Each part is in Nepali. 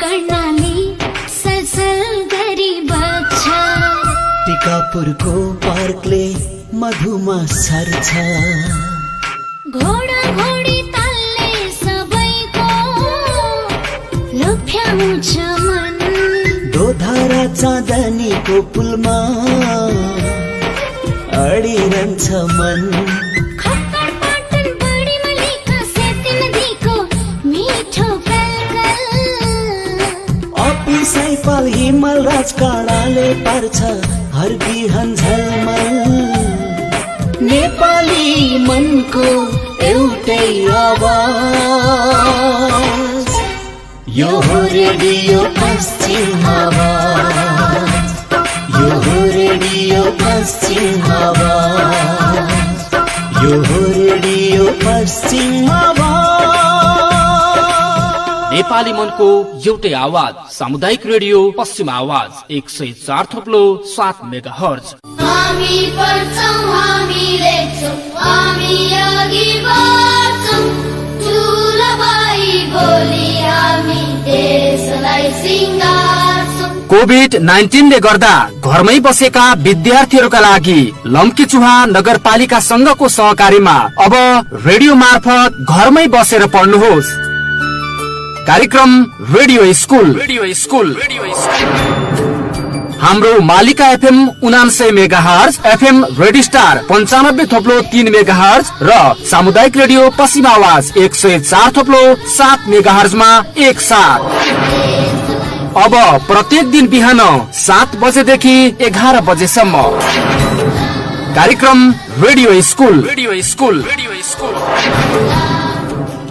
कर्णाली सलसल गरी बग्छ। टिकापुरको पार्कले मधुमा सर्छ। घोडा घोडी तालले सबैको लोभ्याउँछ मन। दोधारा चाँदनीको पुलमा अडिरहन्छ मन। खप्पर पाटन बढी मलिका सेती नदीको मिठो कलकल। सैपाल हिमाल राजकाडाले पार्छ हर बिहान झलमल। नेपाली मनको एउटै आवाज, यो हो रेडियो पश्चिम आवाज, यो हो रेडियो पश्चिम आवाज, यो हो रेडियो पश्चिम आवाज। नेपाली मनको एउटै आवाज सामुदायिक रेडियो पश्चिम आवाज 104.7 मेगाहर्ज। हामी पढ्छौं, हामी लेख्छौं, हामी अघि बढ्छौं। ठुलो भाइ बोली हामी देशलाई सिंगार्छौं। कोभिड-19 ले गर्दा घरमै बसेका विद्यार्थीहरूका लागि लम्कीचुहा नगरपालिका संघको सहकारीमा अब रेडियो मार्फत घरमै बसेर पढ्नुहोस्। कार्यक्रम रेडियो स्कुल। हाम्रो मालिका FM 99 megahertz, FM radio star 95.3 megahertz र सामुदायिक रेडियो पश्चिम आवाज 104.7 मेगाहर्जमा एकसाथ। अब प्रत्येक दिन बिहान 7 बजेदेखि 11 बजेसम्म कार्यक्रम रेडियो स्कुल।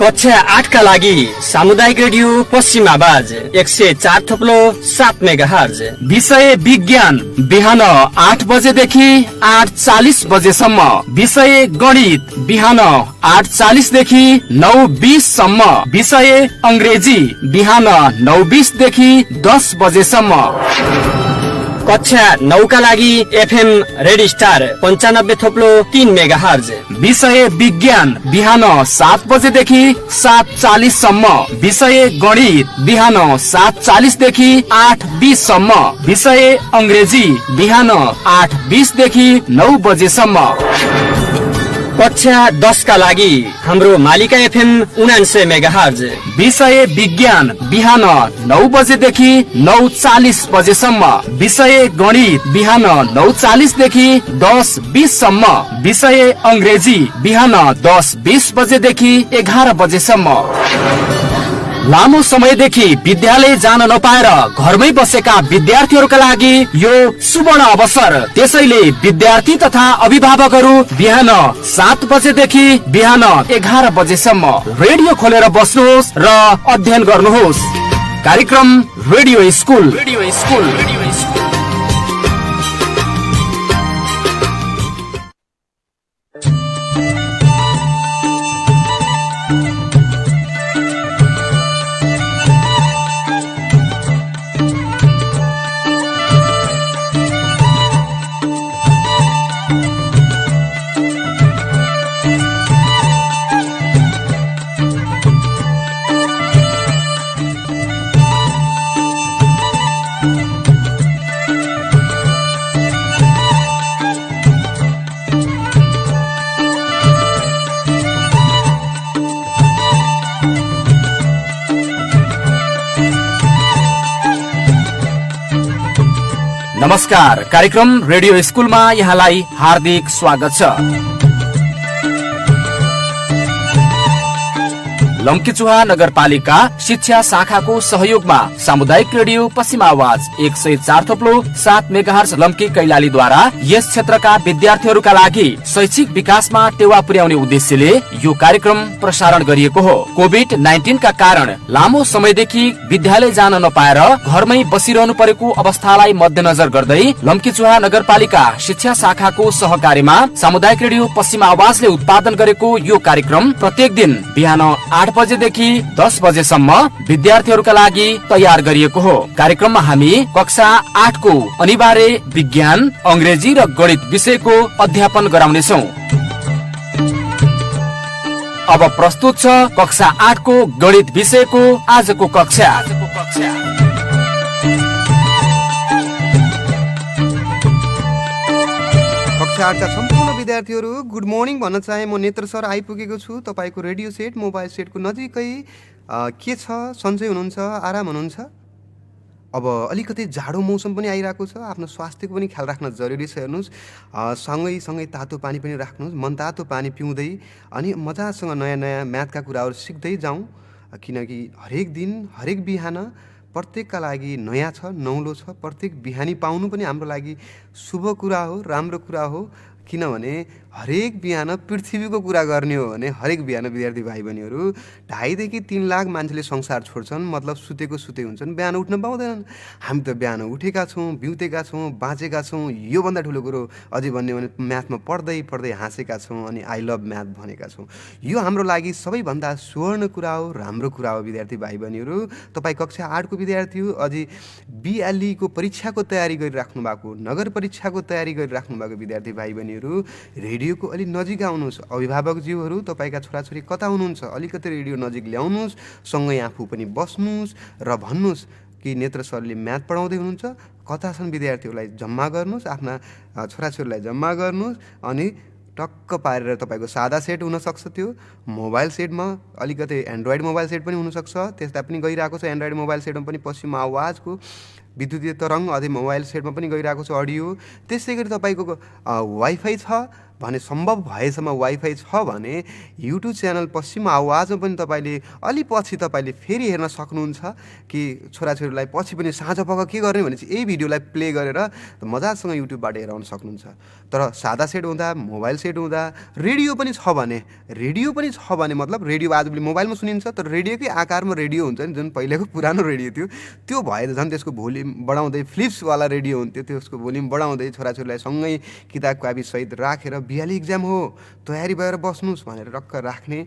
कक्षा 8 का लागि सामुदायिक रेडियो पश्चिम आवाज 104.7 मेगाहर्ज। विषय विज्ञान बिहान 8 बजेदेखि 8:40 बजेसम्म। विषय गणित बिहान 8:40 देखि 9:20 सम्म। विषय अंग्रेजी बिहान 9:20 देखि 10 बजेसम्म। कक्षा 9 का लागि एफएम रेडियो स्टार 95.3 मेगाहर्ज। विषय विज्ञान बिहान 7 बजेदेखि 7:40 सम्म। विषय गणित बिहान 7:40 देखि 8:20 सम्म। विषय अंग्रेजी बिहान 8:20 देखि 9 बजेसम्म। कक्षा 10 का लागि हाम्रो मालिका एफएम 99 मेगाहर्ज। विषय विज्ञान बिहान 9 बजेदेखि 9:40 बजेसम्म। विषय गणित बिहान 9:40 देखि 10:20 सम्म। विषय अंग्रेजी बिहान 10:20 बजेदेखि 11 बजेसम्म। लामो समयदेखि विद्यालय जान नपाएर घरमै बसेका विद्यार्थीहरूका लागि यो सुवर्ण अवसर। त्यसैले विद्यार्थी तथा अभिभावकहरू बिहान 7 बजेदेखि बिहान 11 बजेसम्म रेडियो खोलेर बस्नुहोस् र अध्ययन गर्नुहोस्। कार्यक्रम रेडियो स्कुल। नमस्कार, कार्यक्रम रेडियो स्कुलमा यहाँलाई हार्दिक स्वागत छ। लम्कीचुहा नगरपालिका शिक्षा शाखाको सहयोगमा सामुदायिक रेडियो पश्चिम आवाज 104.7 मेगाहर्ज लम्की कैलालीद्वारा यस क्षेत्रका विद्यार्थीहरूका लागि शैक्षिक विकासमा टेवा पुर्याउने उद्देश्यले यो कार्यक्रम प्रसारण गरिएको हो। कोभिड-19 का कारण लामो समयदेखि विद्यालय जान नपाएर घरमै बसिरहनु परेको अवस्थालाई मध्यनजर गर्दै लम्कीचुहा नगरपालिका शिक्षा शाखाको सहकारीमा सामुदायिक रेडियो पश्चिम आवाजले उत्पादन गरेको यो कार्यक्रम प्रत्येक दिन बिहान 8 बजेदेखि 10 बजेसम्म विद्यार्थीहरूका लागि तयार गरिएको हो। कार्यक्रममा हामी कक्षा 8 को अनिवार्य विज्ञान, अंग्रेजी र गणित विषयको अध्यापन गराउनेछौँ। अब प्रस्तुत छ कक्षा 8 को गणित विषयको आजको कक्षा। कक्षा कक्षा 8 का सम्पूर्ण विद्यार्थीहरू गुड मर्निङ भन्न चाहे म नेत्र सर आइपुगेको छु तपाईँको रेडियो सेट मोबाइल सेटको नजिकै के छ सन्चै हुनुहुन्छ आराम हुनुहुन्छ अब अलिकति जाडो मौसम पनि आइरहेको छ आफ्नो स्वास्थ्यको पनि ख्याल राख्न जरुरी छ हेर्नुहोस् सँगै तातो पानी पनि राख्नुहोस् मनतातो पानी पिउँदै अनि मजासँग नयाँ नयाँ म्याथका कुराहरू सिक्दै जाउँ किनकि हरेक दिन हरेक बिहान प्रत्येकका लागि नयाँ छ नौलो छ प्रत्येक बिहानी पाउनु पनि हाम्रो लागि शुभ कुरा हो राम्रो कुरा हो किनभने हरेक बिहान पृथ्वीको कुरा गर्ने हो भने हरेक बिहान विद्यार्थी भाइ बहिनीहरू 2.5 देखि 3 लाख मान्छेले संसार छोड्छन् मतलब सुतेको सुते हुन्छन् बिहान उठ्न पाउँदैनन् हामी त बिहान उठेका छौँ बिउतेका छौँ बाँचेका छौँ योभन्दा ठुलो कुरो अझै भन्ने भने म्याथमा पढ्दै पढ्दै हाँसेका छौँ अनि आई लभ म्याथ भनेका छौँ यो हाम्रो लागि सबैभन्दा स्वर्ण कुरा हो राम्रो कुरा हो विद्यार्थी भाइ बहिनीहरू तपाईँ कक्षा 8 को विद्यार्थी हो अझै BLE को परीक्षाको तयारी गरिराख्नु भएको नगर परीक्षाको तयारी गरिराख्नु भएको विद्यार्थी भाइ बहिनीहरू रेडियोको अलि नजिक आउनुहोस् अभिभावकज्यूहरू तपाईँका छोराछोरी कता हुनुहुन्छ अलिकति रेडियो नजिक ल्याउनुहोस् सँगै आफू पनि बस्नुहोस् र भन्नुहोस् कि नेत्र सरले म्याथ पढाउँदै हुनुहुन्छ कता छन् विद्यार्थीहरूलाई जम्मा गर्नुहोस् आफ्ना छोराछोरीलाई जम्मा गर्नुहोस् अनि टक्क पारेर तपाईँको सादा सेट हुनसक्छ त्यो मोबाइल सेटमा अलिकति एन्ड्रोइड मोबाइल सेट पनि हुनसक्छ त्यसलाई पनि गइरहेको छ एन्ड्रोइड मोबाइल सेटमा पनि पश्चिम आवाजको विद्युतीय तरङ्ग अझै मोबाइल सेटमा पनि गइरहेको छ अडियो त्यसै गरी तपाईँको वाइफाई छ भने सम्भव भएसम्म वाइफाई छ भने युट्युब च्यानल पश्चिम आवाजमा पनि तपाईँले अलि पछि तपाईँले फेरि हेर्न सक्नुहुन्छ कि छोराछोरीलाई पछि पनि साँझ पख के गर्ने भने चाहिँ यही भिडियोलाई प्ले गरेर मजासँग युट्युबबाट हेराउन सक्नुहुन्छ तर सादा सेट हुँदा मोबाइल सेट हुँदा रेडियो पनि छ भने मतलब रेडियो आजभोलि मोबाइलमा सुनिन्छ तर रेडियोकै आकारमा रेडियो हुन्छ नि जुन पहिलेको पुरानो रेडियो थियो त्यो भएर झन् त्यसको भोल्युम बढाउँदै फ्लिप्सवाला रेडियो हुन्थ्यो त्यसको भोल्युम बढाउँदै छोराछोरीलाई सँगै किताब कापी सहित राखेर BLE इक्जाम हो तयारी भएर बस्नुहोस् भनेर रक्क राख्ने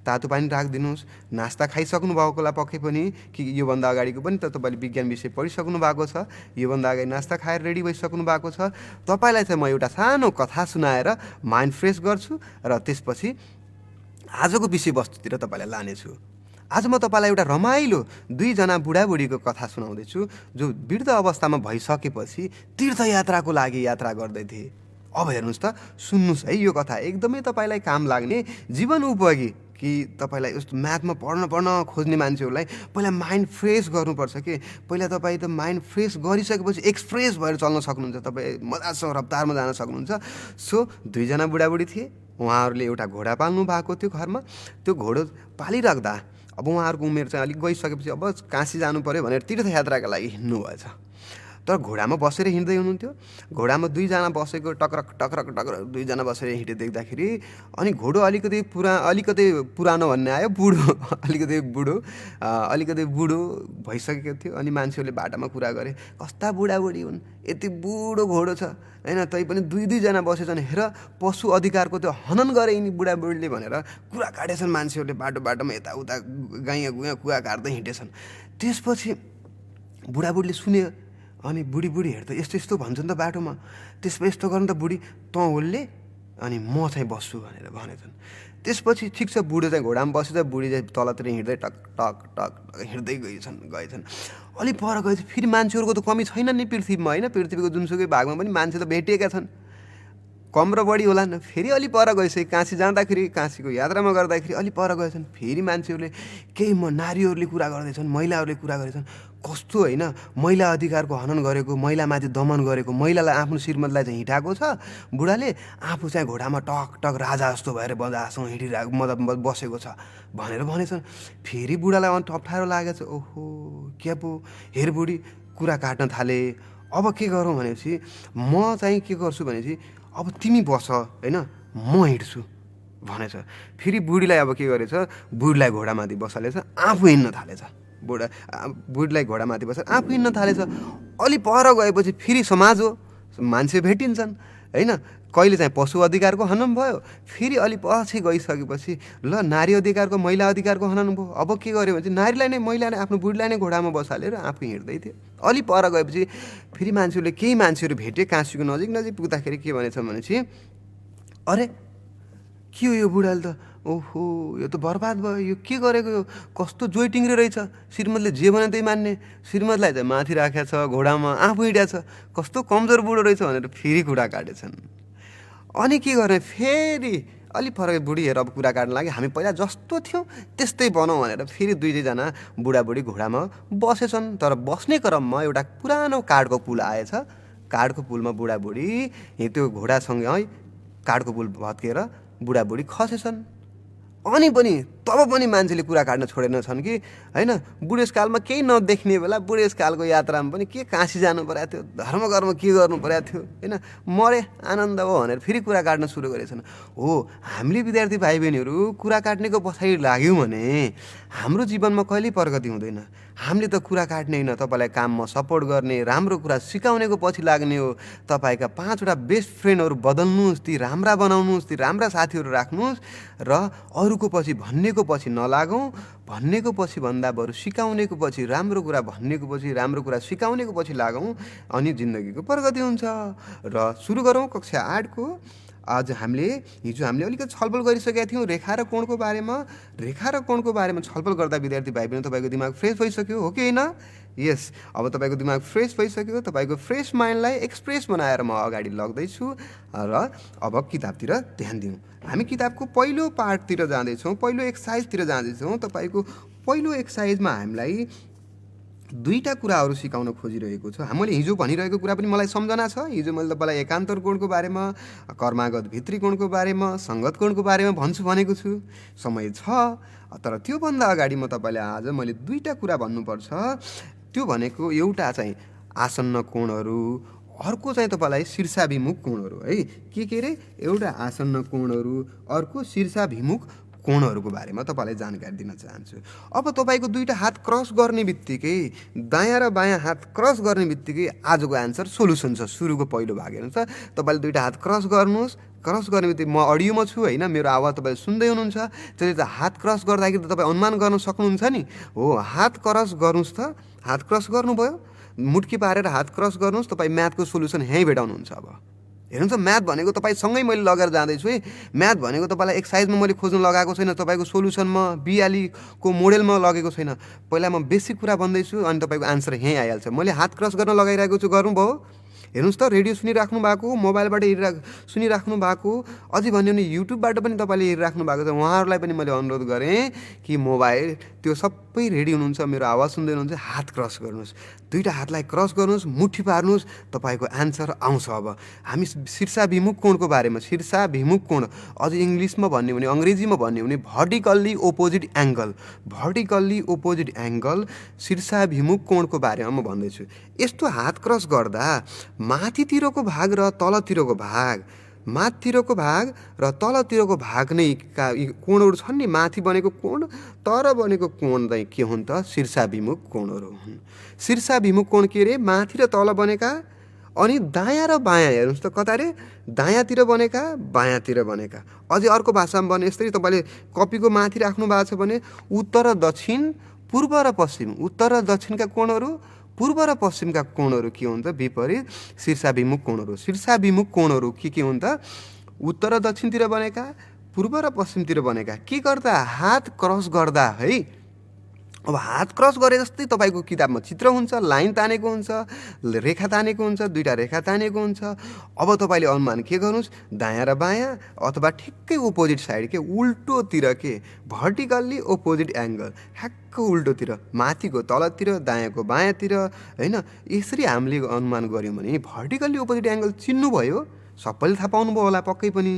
तातो पानी राखिदिनुहोस् नास्ता खाइसक्नु भएकोलाई पक्कै पनि कि योभन्दा अगाडिको पनि त तपाईँले विज्ञान विषय पढिसक्नु भएको छ योभन्दा अगाडि नास्ता खाएर रेडी भइसक्नु भएको छ तपाईँलाई चाहिँ म एउटा सानो कथा सुनाएर माइन्ड फ्रेस गर्छु र त्यसपछि आजको विषयवस्तुतिर तपाईँलाई लानेछु आज म तपाईँलाई एउटा रमाइलो 2 जना बुढाबुढीको कथा सुनाउँदैछु जो वृद्ध अवस्थामा भइसकेपछि तीर्थयात्राको लागि यात्रा गर्दै थिए अब हेर्नुहोस् त सुन्नुहोस् है यो कथा एकदमै तपाईँलाई काम लाग्ने जीवन उपयोगी कि तपाईँलाई यस्तो म्याथमा पढ्न खोज्ने मान्छेहरूलाई पहिला माइन्ड फ्रेस गर्नुपर्छ कि पहिला तपाईँ त माइन्ड फ्रेस गरिसकेपछि एक्सप्रेस भएर चल्न सक्नुहुन्छ तपाईँ मजासँग रफ्तारमा जान सक्नुहुन्छ सो 2 जना बुढाबुढी थिए उहाँहरूले एउटा घोडा पाल्नु भएको थियो घरमा त्यो घोडा पालिराख्दा अब उहाँहरूको उमेर चाहिँ अलिक गइसकेपछि अब काशी जानु पर्यो भनेर तीर्थयात्राका लागि हिँड्नु भएछ तर घोडामा बसेर हिँड्दै हुनुहुन्थ्यो घोडामा 2 जना बसेको टक्रक 2 जना बसेर हिँडे देख्दाखेरि अनि घोडो अलिकति पुरानो भन्ने आयो अलिकति बुढो भइसकेको थियो अनि मान्छेहरूले बाटामा कुरा गरे कस्ता बुढाबुढी हुन् यति बुढो घोडो छ हैन तै पनि 2 जना बसेछन् हेर पशु अधिकारको त्यो हनन गरे यिनी बुढाबुढीले भनेर कुरा काटेछन् मान्छेहरूले बाटोमा यताउता गाइया गुया कुवा काट्दै हिँडेछन् त्यसपछि बुढाबुढीले सुने अनि बुढी हेर्दा यस्तो भन्छन् त बाटोमा त्यसपछि यस्तो गर्नु त बुढी तँ होल्ले अनि म चाहिँ बस्छु भनेर भनेछन् त्यसपछि ठिक छ बुढो चाहिँ घोडामा बसेछ बुढी चाहिँ तलतिर हिँड्दै टक हिँड्दै गएछन् अलि पर गएपछि फेरि मान्छेहरूको त कमी छैन नि पृथ्वीमा होइन पृथ्वीको जुनसुकै भागमा पनि मान्छे त भेटिएका छन् कम र बढी होला न फेरि अलि पर गएपछि काशी जाँदाखेरि काशीको यात्रामा गर्दाखेरि अलि पर गएछन् फेरि मान्छेहरूले केही नारीहरूले कुरा गर्दैछन् महिलाहरूले कुरा गरेछन् कस्तो होइन महिला अधिकारको हनन गरेको महिलामाथि दमन गरेको महिलालाई आफ्नो श्रीमतीलाई चाहिँ हिँडाएको छ बुढाले आफू चाहिँ घोडामा टक राजा जस्तो भएर बजासँग हिँडिरहेको मतलब बसेको छ भनेर भनेछन् फेरि बुढालाई अप्ठ्यारो लागेको छ ओहो के पो हेर बुढी कुरा काट्न थाले अब के गरौँ भनेपछि म चाहिँ के गर्छु भनेपछि अब तिमी बस होइन म हिँड्छु भनेछ फेरि बुढीलाई अब के गरेछ बुढीलाई घोडामाथि बसालेछ आफू हिँड्न थालेछ बुढीलाई घोडामाथि बसेर आफू हिँड्न थालेछ अलि पर गएपछि फेरि समाज हो मान्छे भेटिन्छन् होइन कहिले चाहिँ पशु अधिकारको हनन भयो फेरि अलि पछि गइसकेपछि ल नारी अधिकारको महिला अधिकारको हनन भयो अब के गर्यो भने चाहिँ नारीलाई नै महिलाले आफ्नो बुढीलाई नै घोडामा बसालेर आफू हिँड्दै थियो अलि पर गएपछि फेरि केही मान्छेहरू भेटे काशीको नजिक पुग्दाखेरि के भनेछ भनेपछि अरे के हो यो बुढाले त ओहो यो त बर्बाद भयो, यो के गरेको, यो कस्तो जोइटिङ्ग्रे रहेछ, श्रीमतीले जे भने त्यही मान्ने, श्रीमतीलाई चाहिँ माथि राखेको छ घोडामा, आफू हिँड्या छ, कस्तो कमजोर बुढो रहेछ भनेर फेरि कुरा काटेछन्। अनि के गर्ने, फेरि अलि फरक बुढी हेर अब कुरा काट्न लागि, हामी पहिला जस्तो थियौँ त्यस्तै बनाउँ भनेर फेरि दुई दुईजना बुढाबुढी घोडामा बसेछन्। तर बस्ने क्रममा एउटा पुरानो काठको पुल आएछ, काठको पुलमा बुढाबुढी त्यो घोडासँगै है काठको पुल भत्केर बुढाबुढी खसेछन्। अनि पनि तब पनि मान्छेले कुरा काट्न छोडेनछन् कि होइन, बुढेसकालमा केही नदेख्ने बेला बुढेसकालको यात्रामा पनि के काशी जानु परेको थियो, धर्मकर्म के गर्नु परेको थियो, होइन मरे आनन्द हो भनेर फेरि कुरा काट्न सुरु गरेछन्। हो, हामीले विद्यार्थी भाइ बहिनीहरू कुरा काट्नेको पछाडि लाग्यौँ भने हाम्रो जीवनमा कहिल्यै प्रगति हुँदैन। हामीले त कुरा काट्ने होइन, तपाईँलाई काममा सपोर्ट गर्ने, राम्रो कुरा सिकाउनेको पछि लाग्ने हो। तपाईँका 5वटा बेस्ट फ्रेन्डहरू बदल्नुहोस्, ती राम्रा बनाउनुहोस्, ती राम्रा साथीहरू राख्नुहोस् र अरूको पछि भन्नेको पछि नलागौँ। भन्नेको पछि भन्दा बरु सिकाउनेको पछि, राम्रो कुरा भन्नेको पछि, राम्रो कुरा सिकाउनेको पछि लागौँ, अनि जिन्दगीको प्रगति हुन्छ। र सुरु गरौँ कक्षा 8को। आज हिजो हामीले अलिकति छलफल गरिसकेका थियौँ रेखा र कोणको बारेमा। रेखा र कोणको बारेमा छलफल गर्दा विद्यार्थी भाइ बहिनी तपाईँको दिमाग फ्रेस भइसक्यो, हो कि होइन? यस, अब तपाईँको दिमाग फ्रेस भइसक्यो। तपाईँको फ्रेस माइन्डलाई एक्सप्रेस बनाएर म अगाडि लग्दैछु र अब किताबतिर ध्यान दिउँ। हामी किताबको पहिलो पार्टतिर जाँदैछौँ, पहिलो एक्सर्साइजतिर जाँदैछौँ। तपाईँको पहिलो एक्सर्साइजमा हामीलाई दुईवटा कुराहरू सिकाउन खोजिरहेको छ। हामीले हिजो भनिरहेको कुरा पनि मलाई सम्झना छ। हिजो मैले तपाईँलाई एकान्तर कोणको बारेमा, कर्मागत भित्री कोणको बारेमा, सङ्गत कोणको बारेमा भन्छु भनेको छु। समय छ, तर त्योभन्दा अगाडि तपाईँलाई आज मैले दुईवटा कुरा भन्नुपर्छ। त्यो भनेको एउटा चाहिँ आसन्न कोणहरू, अर्को चाहिँ तपाईँलाई शीर्षाभिमुख कोणहरू है। के अरे, एउटा आसन्न कोणहरू, अर्को शीर्षाभिमुख कोणहरूको बारेमा तपाईँलाई जानकारी दिन चाहन्छु। अब तपाईँको दुईवटा हात क्रस गर्ने बित्तिकै, दायाँ र बायाँ हात क्रस गर्ने बित्तिकै आजको आन्सर सोल्युसन छ। सुरुको पहिलो भाग हेर्नुहोस् त, तपाईँले दुईवटा हात क्रस गर्नुहोस्। क्रस गर्ने बित्तिकै म अडियोमा छु होइन, मेरो आवाज तपाईँले सुन्दै हुनुहुन्छ, त्यसले त हात क्रस गर्दाखेरि त तपाईँ अनुमान गर्न सक्नुहुन्छ नि। हो, हात क्रस गर्नुहोस् त, हात क्रस गर्नुभयो, मुट्की पारेर हात क्रस गर्नुहोस्, तपाईँ म्याथको सोल्युसन यहीँ भेटाउनुहुन्छ। अब हेर्नुहोस् त, म्याथ भनेको तपाईँसँगै मैले लगेर जाँदैछु है। म्याथ भनेको तपाईँलाई एक्सर्साइजमा मैले खोज्नु लगाएको छैन, तपाईँको सोल्युसनमा बिहालीको मोडेलमा लगेको छैन। पहिला म बेसिक कुरा भन्दैछु, अनि तपाईँको आन्सर यहीँ आइहाल्छ। मैले हात क्रस गर्न लगाइरहेको छु, गर्नुभयो? हेर्नुहोस् त, रेडियो सुनिराख्नु भएको, मोबाइलबाट सुनिराख्नु भएको, अझै भन्यो भने युट्युबबाट पनि तपाईँले हेरिराख्नु भएको छ। उहाँहरूलाई पनि मैले अनुरोध गरेँ कि मोबाइल त्यो सबै रेडी हुनुहुन्छ, मेरो आवाज सुन्दै हुनुहुन्छ, हात क्रस गर्नुहोस्। दुईवटा हातलाई क्रस गर्नुहोस्, मुट्ठी पार्नुहोस्, तपाईँको आन्सर आउँछ। अब हामी शीर्षाभिमुख कोणको बारेमा, शीर्षाभिमुख कोण, अझ इङ्ग्लिसमा भन्यो भने, अङ्ग्रेजीमा भन्यो भने vertically opposite angle, vertically opposite angle शीर्षाभिमुख कोणको बारेमा म भन्दैछु। यस्तो हात क्रस गर्दा माथितिरको भाग र तलतिरको भाग, माथितिरको भाग र तलतिरको भाग नै कोणहरू छन् नि। माथि बनेको कोण, तर बनेको कोण चाहिँ के हुन् त? शीर्षाभिमुख कोणहरू हुन्। शीर्षाभिमुख कोण के अरे? माथि र तल बनेका, अनि दायाँ र बायाँ हेर्नुहोस् त, कता रे? दायाँतिर बनेका, बायाँतिर बनेका। अझै अर्को भाषामा भने यसरी, तपाईँले कपीको माथि राख्नु भएको छ भने उत्तर र दक्षिण, पूर्व र पश्चिम, उत्तर र दक्षिणका कोणहरू, पूर्व र पश्चिमका कोणहरू के हुन्छ? विपरीत शीर्षाभिमुख कोणहरू। शीर्षाभिमुख कोणहरू के हुन् त? उत्तर र दक्षिणतिर बनेका, पूर्व र पश्चिमतिर बनेका। के गर्दा? हात क्रस गर्दा है। अब हात क्रस गरे जस्तै तपाईँको किताबमा चित्र हुन्छ, लाइन तानेको हुन्छ, रेखा तानेको हुन्छ, दुईवटा रेखा तानेको हुन्छ। अब तपाईँले अनुमान के गर्नुहोस्? दायाँ र बायाँ अथवा ठिक्कै ओपोजिट साइड के, उल्टोतिर के, भर्टिकल्ली ओपोजिट एङ्गल, ठ्याक्क उल्टोतिर, माथिको तलतिर, दायाँको बायाँतिर होइन। यसरी हामीले अनुमान गऱ्यौँ भने भर्टिकल्ली ओपोजिट एङ्गल चिन्नुभयो, सबैले थाहा पाउनुभयो होला पक्कै पनि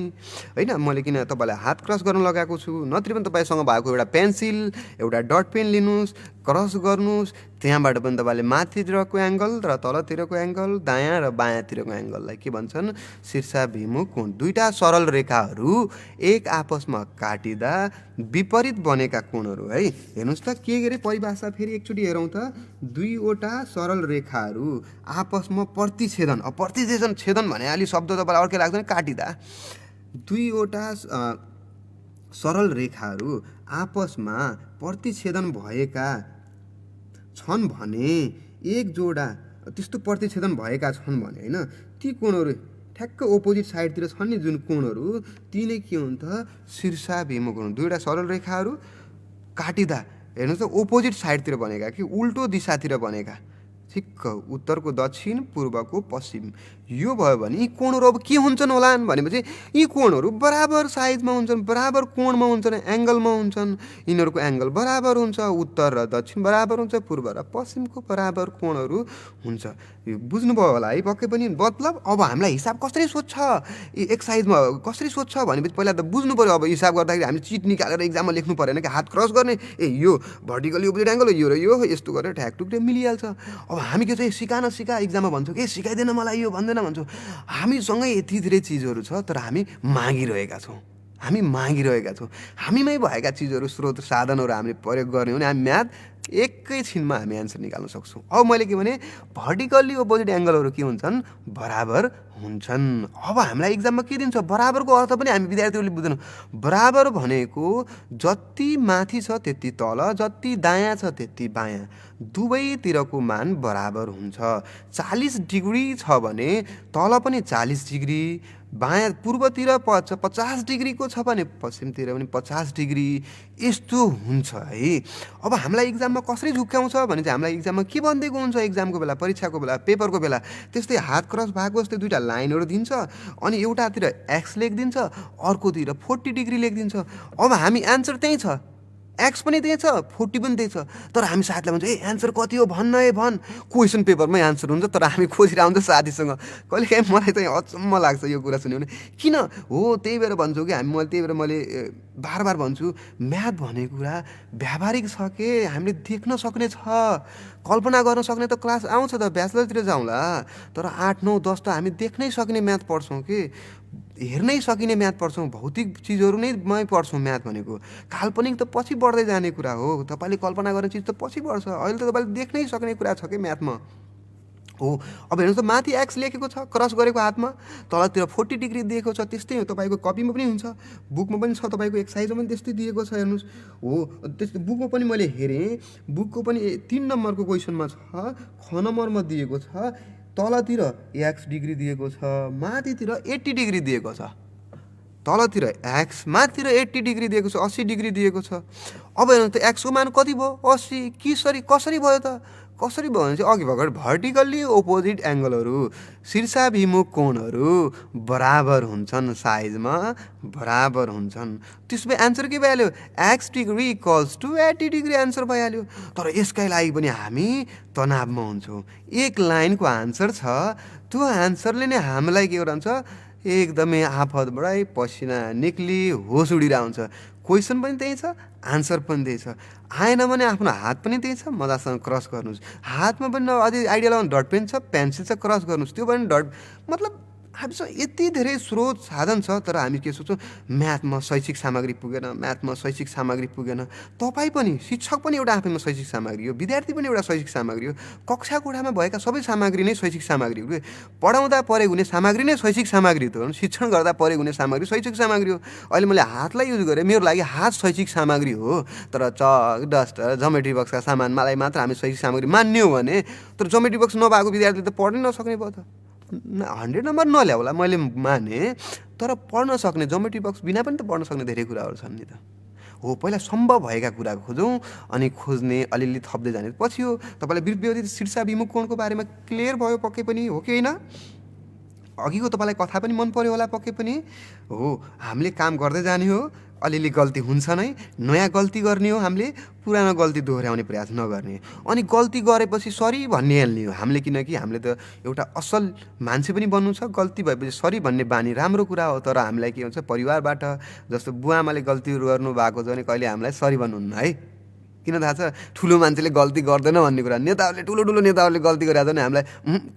होइन। मैले किन तपाईँलाई हात क्रस गर्न लगाएको छु, नत्र पनि तपाईँसँग भएको एउटा पेन्सिल, एउटा डट पेन लिनुहोस्, क्रस गर्नुहोस्, त्यहाँबाट पनि तपाईँले माथितिरको एङ्गल र तलतिरको एङ्गल, दायाँ र बायाँतिरको एङ्गललाई के भन्छन्? शीर्षाभिमुख कोण। दुईवटा सरल रेखाहरू एक आपसमा काटिँदा विपरीत बनेका कोणहरू है। हेर्नुहोस् त, के अरे परिभाषा फेरि एकचोटि हेरौँ त। दुईवटा सरल रेखाहरू आपसमा प्रतिच्छेदन, अब प्रतिच्छेदन भने अलि शब्द तपाईँलाई अर्कै लाग्दैन, काटिँदा। दुईवटा सरल रेखाहरू आपसमा प्रतिच्छेदन भएका छन् भने, एक जोडा त्यस्तो प्रतिच्छेदन भएका छन् भने होइन, ती कोणहरू ठ्याक्क अपोजिट साइडतिर छन् नि जुन कोणहरू ती नै के हुन् त शीर्षाभिमुख हुन्। दुईवटा सरल रेखाहरू काटिँदा हेर्नुहोस् त अपोजिट साइडतिर बनेका कि उल्टो दिशातिर बनेका, ठिक्क उत्तरको दक्षिण पूर्वको पश्चिम यो भयो भने यी कोणहरू अब के हुन्छन् होलान् भनेपछि यी कोणहरू बराबर साइजमा हुन्छन्, बराबर कोणमा हुन्छन्, एङ्गलमा हुन्छन्। यिनीहरूको एङ्गल बराबर हुन्छ, उत्तर र दक्षिण बराबर हुन्छ, पूर्व र पश्चिमको बराबर कोणहरू हुन्छ। यो बुझ्नुभयो होला है पक्कै पनि। मतलब अब हामीलाई हिसाब कसरी सोध्छ, एक साइजमा कसरी सोध्छ भनेपछि पहिला त बुझ्नु पऱ्यो। अब हिसाब गर्दाखेरि हामीले चिट निकालेर इक्जाममा लेख्नु परेन कि हात क्रस गर्ने, यो भर्टिकल अपोजिट एङ्गल हो, यो र यो यस्तो गरेर ठ्याकटुक्रे मिलिहाल्छ। अब हामी के चाहिँ सिका इक्जाममा भन्छौँ कि सिकाइदिएन मलाई यो भन्दैन भन्छौँ। हामीसँगै यति धेरै चिजहरू छ तर हामी मागिरहेका छौँ, हामीमै भएका चिजहरू स्रोत साधनहरू हामीले प्रयोग गर्ने हो भने हामी म्याथ एकैछिनमा हामी एन्सर निकाल्न सक्छौँ। अब मैले के भने भर्टिकल्ली अपोजिट एङ्गलहरू के हुन्छन् बराबर हुन्छन्। अब हामीलाई इक्जाममा के दिन्छ बराबरको अर्थ पनि हामी विद्यार्थीहरूले बुझ्दैनौँ। बराबर भनेको जति माथि छ त्यति तल, जति दायाँ छ त्यति बायाँ, दुवैतिरको मान बराबर हुन्छ। 40 डिग्री छ भने तल पनि 40 डिग्री, बायाँ पूर्वतिर 50 डिग्रीको छ भने पश्चिमतिर पनि 50 डिग्री, यस्तो हुन्छ है। अब हामीलाई इक्जाममा कसरी झुक्क्याउँछ भने चाहिँ हामीलाई इक्जाममा के भनिदिएको हुन्छ, इक्जामको बेला, परीक्षाको बेला, पेपरको बेला त्यस्तै हात क्रस भएको जस्तै दुईवटा लाइनहरू दिन्छ अनि एउटातिर एक्स लेखिदिन्छ अर्कोतिर 40 डिग्री लेखिदिन्छ। अब हामी एन्सर त्यही छ, एक्स पनि त्यही छ 40 पनि त्यही छ, तर हामी साथीलाई भन्छ एन्सर कति हो भन्न भन। क्वेसन पेपरमै एन्सर हुन्छ तर हामी खोजेर आउँछ साथीसँग। कहिलेकाहीँ मलाई चाहिँ अचम्म लाग्छ यो कुरा सुन्यो भने किन हो। त्यही भएर भन्छु कि मैले बार भन्छु म्याथ भन्ने कुरा व्यावहारिक छ कि हामीले देख्न सक्ने छ, कल्पना गर्न सक्ने त क्लास आउँछ त ब्याचलरतिर जाउँला, तर 8, 9, 10 त हामी देख्नै सक्ने म्याथ पढ्छौँ कि हेर्नै सकिने म्याथ पढ्छौँ। भौतिक चिजहरू नै मै पढ्छौँ। म्याथ भनेको काल्पनिक त पछि बढ्दै जाने कुरा हो, तपाईँले कल्पना गर्ने चिज त पछि बढ्छ, अहिले त तपाईँले देख्नै सक्ने कुरा छ कि म्याथमा हो। अब हेर्नुहोस् त माथि एक्स लेखेको छ क्रस गरेको हातमा, तलतिर 40 डिग्री दिएको छ, त्यस्तै हो तपाईँको कपीमा पनि हुन्छ, बुकमा पनि छ, तपाईँको एक्सर्साइजमा पनि त्यस्तै दिएको छ हेर्नुहोस् हो। त्यस्तै बुकमा पनि मैले हेरेँ, बुकको पनि 3 नम्बरको क्वेसनमा छ, ख नम्बरमा दिएको छ, तलतिर एक्स डिग्री दिएको छ, माथितिर 80 डिग्री दिएको छ। तलतिर एक्स, माथितिर 80 डिग्री दिएको छ, 80 डिग्री दिएको छ। अब हेर्नुहोस् त एक्सको मान कति भयो 80, कसरी भयो त, कसरी भयो भने चाहिँ अघि भर्खर भर्टिकल्ली अपोजिट एङ्गलहरू शीर्षाभिमुख कोणहरू बराबर हुन्छन्, साइजमा बराबर हुन्छन्। त्यसो भए एन्सर के भइहाल्यो, x degree equals to 80 degree answer भइहाल्यो। तर यसकै लागि पनि हामी तनावमा हुन्छौँ। एक लाइनको आन्सर छ, त्यो आन्सरले नै हामीलाई के गराउँछ एकदमै आफतबाटै पसिना निक्ली होस उडिरहेको हुन्छ। क्वेसन पनि त्यही छ, आन्सर पनि त्यही छ। आएन भने आफ्नो हात पनि त्यही छ, मजासँग क्रस गर्नुहोस्। हातमा पनि अझै आइडिया लगाउनु, डट पेन छ, पेन्सिल छ, क्रस गर्नुहोस्। त्यो पनि डट मतलब हामीसँग यति धेरै स्रोत साधन छ तर हामी के सोच्छौँ म्याथमा शैक्षिक सामग्री पुगेन, म्याथमा शैक्षिक सामग्री पुगेन। तपाईँ पनि शिक्षक पनि एउटा आफैमा शैक्षिक सामग्री हो, विद्यार्थी पनि एउटा शैक्षिक सामग्री हो। कक्षा कोठामा भएका सबै सामग्री नै शैक्षिक सामग्री हो। पढाउँदा प्रयोग हुने सामग्री नै शैक्षिक सामग्री हो, शिक्षण गर्दा प्रयोग हुने सामग्री शैक्षिक सामग्री हो। अहिले मैले हातलाई युज गरेँ, मेरो लागि हात शैक्षिक सामग्री हो, तर चक डस्टर ज्योमेट्री बक्सका सामान मलाई मात्र हामी शैक्षिक सामग्री मान्ने हो भने तर ज्योमेट्री बक्स नभएको विद्यार्थीले त पढ्नै नसक्ने भयो त। 100 नम्बर नल्याउला मैले माने, तर पढ्न सक्ने ज्योमेट्री बक्स बिना पनि त पढ्न सक्ने धेरै कुराहरू छन् नि त हो। पहिला सम्भव भएका कुरा खोजौँ अनि खोज्ने अलिअलि थप्दै जाने पछि हो। तपाईँलाई व्यवस्थित शीर्षाभिमुख कोणको बारेमा क्लियर भयो पक्कै पनि हो कि होइन। अघिको तपाईँलाई कथा पनि मन पर्यो होला पक्कै पनि हो। हामीले काम गर्दै जाने हो, अलिअलि गल्ती हुन्छ नै, नयाँ गल्ती गर्ने हो, हामीले पुरानो गल्ती दोहोऱ्याउने प्रयास नगर्ने। अनि गल्ती गरेपछि सरी भन्ने हाल्ने हो हामीले, किनकि हामीले त एउटा असल मान्छे पनि बन्नु छ। गल्ती भएपछि सरी भन्ने बानी राम्रो कुरा हो, तर हामीलाई के हुन्छ परिवारबाट जस्तो बुवाआमाले गल्तीहरू गर्नुभएको छ भने कहिले हामीलाई सरी भन्नुहुन्न है। किन थाहा छ, ठुलो मान्छेले गल्ती गर्दैन भन्ने कुरा। नेताहरूले ठुलो नेताहरूले गल्ती गरेका छन् हामीलाई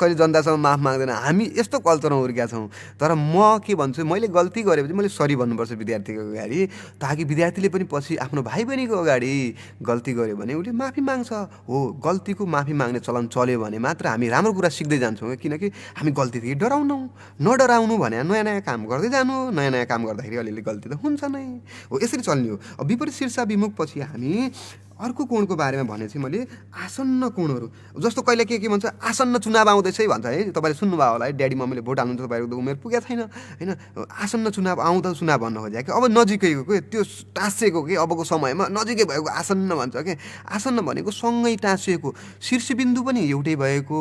कहिले जनतासँग माफ माग्दैन। हामी यस्तो कल्चरमा हुर्केका छौँ। तर म के भन्छु, मैले गल्ती गरेपछि मैले सरी भन्नुपर्छ विद्यार्थीको अगाडि, ताकि विद्यार्थीले पनि पछि आफ्नो भाइ बहिनीको अगाडि गल्ती गर्यो भने उसले माफी माग्छ हो। गल्तीको माफी माग्ने चलन चल्यो भने मात्र हामी राम्रो कुरा सिक्दै जान्छौँ। किनकि हामी गल्तीदेखि नडराउनु भने नयाँ काम गर्दै जानु। नयाँ काम गर्दाखेरि अलिअलि गल्ती त हुन्छ नै हो, यसरी चल्ने हो। अब विपरीत शीर्षाभिमुख पछि हामी अर्को कोणको बारेमा भनेपछि मैले आसन्न कोणहरू जस्तो कहिले के भन्छ आसन्न चुनाव आउँदैछ है भन्छ है तपाईँले सुन्नुभयो होला है ड्याडी मम्मीले भोट हाल्नुहुन्छ तपाईँको त उमेर पुगेको छैन होइन आसन्न चुनाव आउँदा चुनाव भन्नु खोजेको कि अब नजिकैको के त्यो टाँसिएको कि अबको समयमा नजिकै भएको आसन्न भन्छ के आसन्न भनेको सँगै टाँसिएको शीर्षबिन्दु पनि एउटै भएको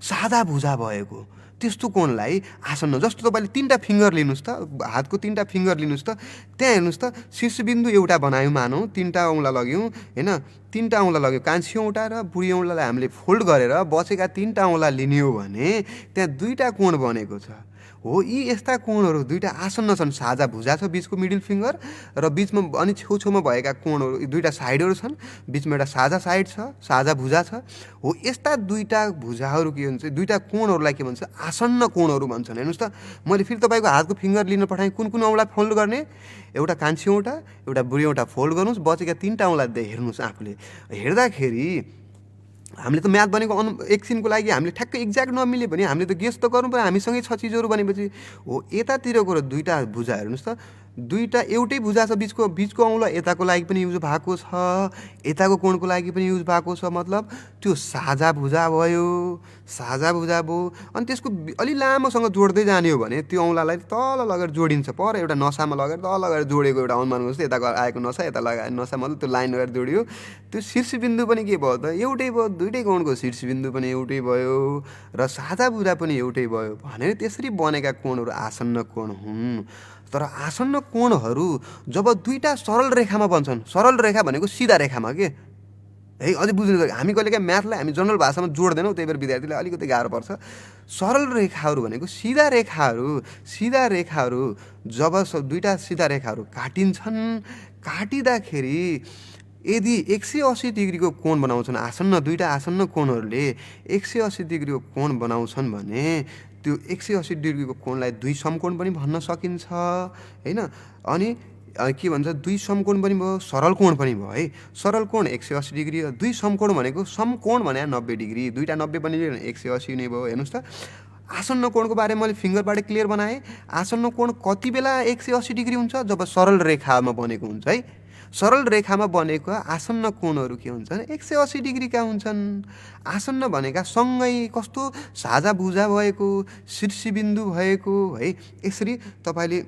सादा भुजा भएको त्यस्तो कोणलाई आसन्न जस्तो तपाईँले 3टा फिङ्गर लिनुहोस् त हातको 3टा फिङ्गर लिनुहोस् त त्यहाँ हेर्नुहोस् त शीर्षबिन्दु एउटा बनायौँ मानौँ 3टा औँला लग्यौँ होइन 3टा औँला लग्यो कान्छी औँला र बुढी औँलालाई हामीले फोल्ड गरेर बचेका 3टा औँला लिने हो भने त्यहाँ 2टा कोण बनेको छ हो यी यस्ता कोणहरू 2टा आसन्न छन् साझा भुजा छ बिचको मिडल फिङ्गर र बिचमा अनि छेउछेउमा भएका कोणहरू 2टा साइडहरू छन् बिचमा एउटा साझा साइड छ साझा भुजा छ हो यस्ता 2टा भुजाहरू के भन्छ 2टा कोणहरूलाई के भन्छ आसन्न कोणहरू भन्छन् हेर्नुहोस् त मैले फेरि तपाईँको हातको फिङ्गर लिन पठाएँ कुन औँला फोल्ड गर्ने एउटा कान्छी औँठा एउटा बुढी औँठा फोल्ड गर्नुहोस् बचेका 3टा औँला हेर्नुहोस् आफूले हेर्दाखेरि हामीले त म्याथ भनेको एकछिनको लागि हामीले ठ्याक्कै एक्ज्याक्ट नमिल्यो भने हामीले त गेस त गर्नु पर्यो हामीसँगै छ चिजहरू भनेपछि हो यतातिरको र 2टा भुजा हेर्नुहोस् त 2टा एउटै भुजा छ बिचको औँला यताको लागि पनि युज भएको छ यताको कोणको लागि पनि युज भएको छ मतलब त्यो साझा भुजा भयो अनि त्यसको अलि लामोसँग जोड्दै जाने हो भने त्यो औँलालाई तल लगेर जोडिन्छ पर एउटा नसामा लगेर तल लगेर जोडेको एउटा अनुमान गर्नुहोस् यताको आएको नसा यता लगाएर नसा मतलब त्यो लाइन लगेर जोडियो त्यो शीर्षबिन्दु पनि के भयो त एउटै भयो 2टै कोणको शीर्षबिन्दु पनि एउटै भयो र साझा भुजा पनि एउटै भयो भनेर त्यसरी बनेका कोणहरू आसन्न कोण हुन् तर आसन्न कोणहरू जब 2टा सरल रेखामा बन्छन् सरल रेखा भनेको सिधा रेखामा के है अझै बुझ्नु पर्यो हामी कहिलेकाहीँ म्याथलाई हामी जनरल भाषामा जोड्दैनौँ त्यही भएर विद्यार्थीलाई अलिकति गाह्रो पर्छ सरल रेखाहरू भनेको सिधा रेखाहरू जब 2टा सिधा रेखाहरू काटिन्छन् काटिँदाखेरि यदि 180 डिग्रीको कोण बनाउँछन् आसन्न 2टा आसन्न कोणहरूले 180 डिग्रीको कोण बनाउँछन् भने त्यो 180 डिग्रीको कोणलाई 2 समकोण पनि भन्न सकिन्छ हैन अनि के भन्छ 2 समकोण पनि भयो सरल कोण पनि भयो है सरल कोण 180 डिग्री 2 समकोण भनेको समकोण भने 90 डिग्री 2टा 90 पनि 180 नै भयो हेर्नुस् त आसन्न कोणको बारेमा मैले फिङ्गरबाट क्लियर बनाएँ आसन्न कोण कति बेला 180 डिग्री हुन्छ जब सरल रेखामा बनेको हुन्छ है सरल रेखामा बनेको आसन्न कोणहरू के हुन्छन् 180 डिग्रीका हुन्छन् आसन्न भनेका सँगै कस्तो साझा भुजा भएको शीर्षबिन्दु भएको है यसरी तपाईले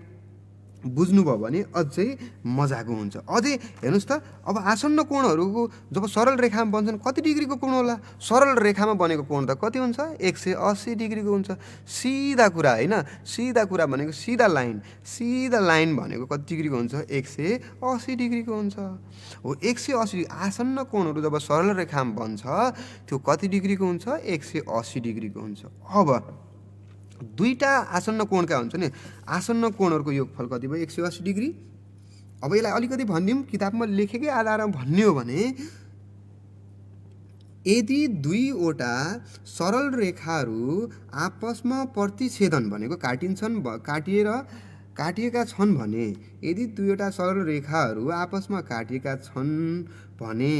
बुझ्नुभयो भने अझै मजाको हुन्छ अझै हेर्नुस् त अब आसन्न कोणहरूको जब सरल रेखामा बन्छन् कति डिग्रीको कोण होला सरल रेखामा बनेको कोण त कति हुन्छ 180 डिग्रीको हुन्छ सिधा कुरा हैन सिधा कुरा भनेको सिधा लाइन भनेको कति डिग्रीको हुन्छ 180 डिग्रीको हुन्छ हो 180 आसन्न कोणहरू जब सरल रेखामा बन्छ त्यो कति डिग्रीको हुन्छ 180 डिग्रीको हुन्छ अब 2टा आसन्न कोणका हुन्छ नि आसन्न कोणहरूको योगफल कति भयो 180 डिग्री अब यसलाई अलिकति भनिदिउँ किताबमा लेखेकै आधारमा भन्ने हो भने यदि 2वटा सरल रेखाहरू आपसमा प्रतिच्छेदन भनेको काटिएका छन् भने यदि 2वटा सरल रेखाहरू आपसमा काटिएका छन् भने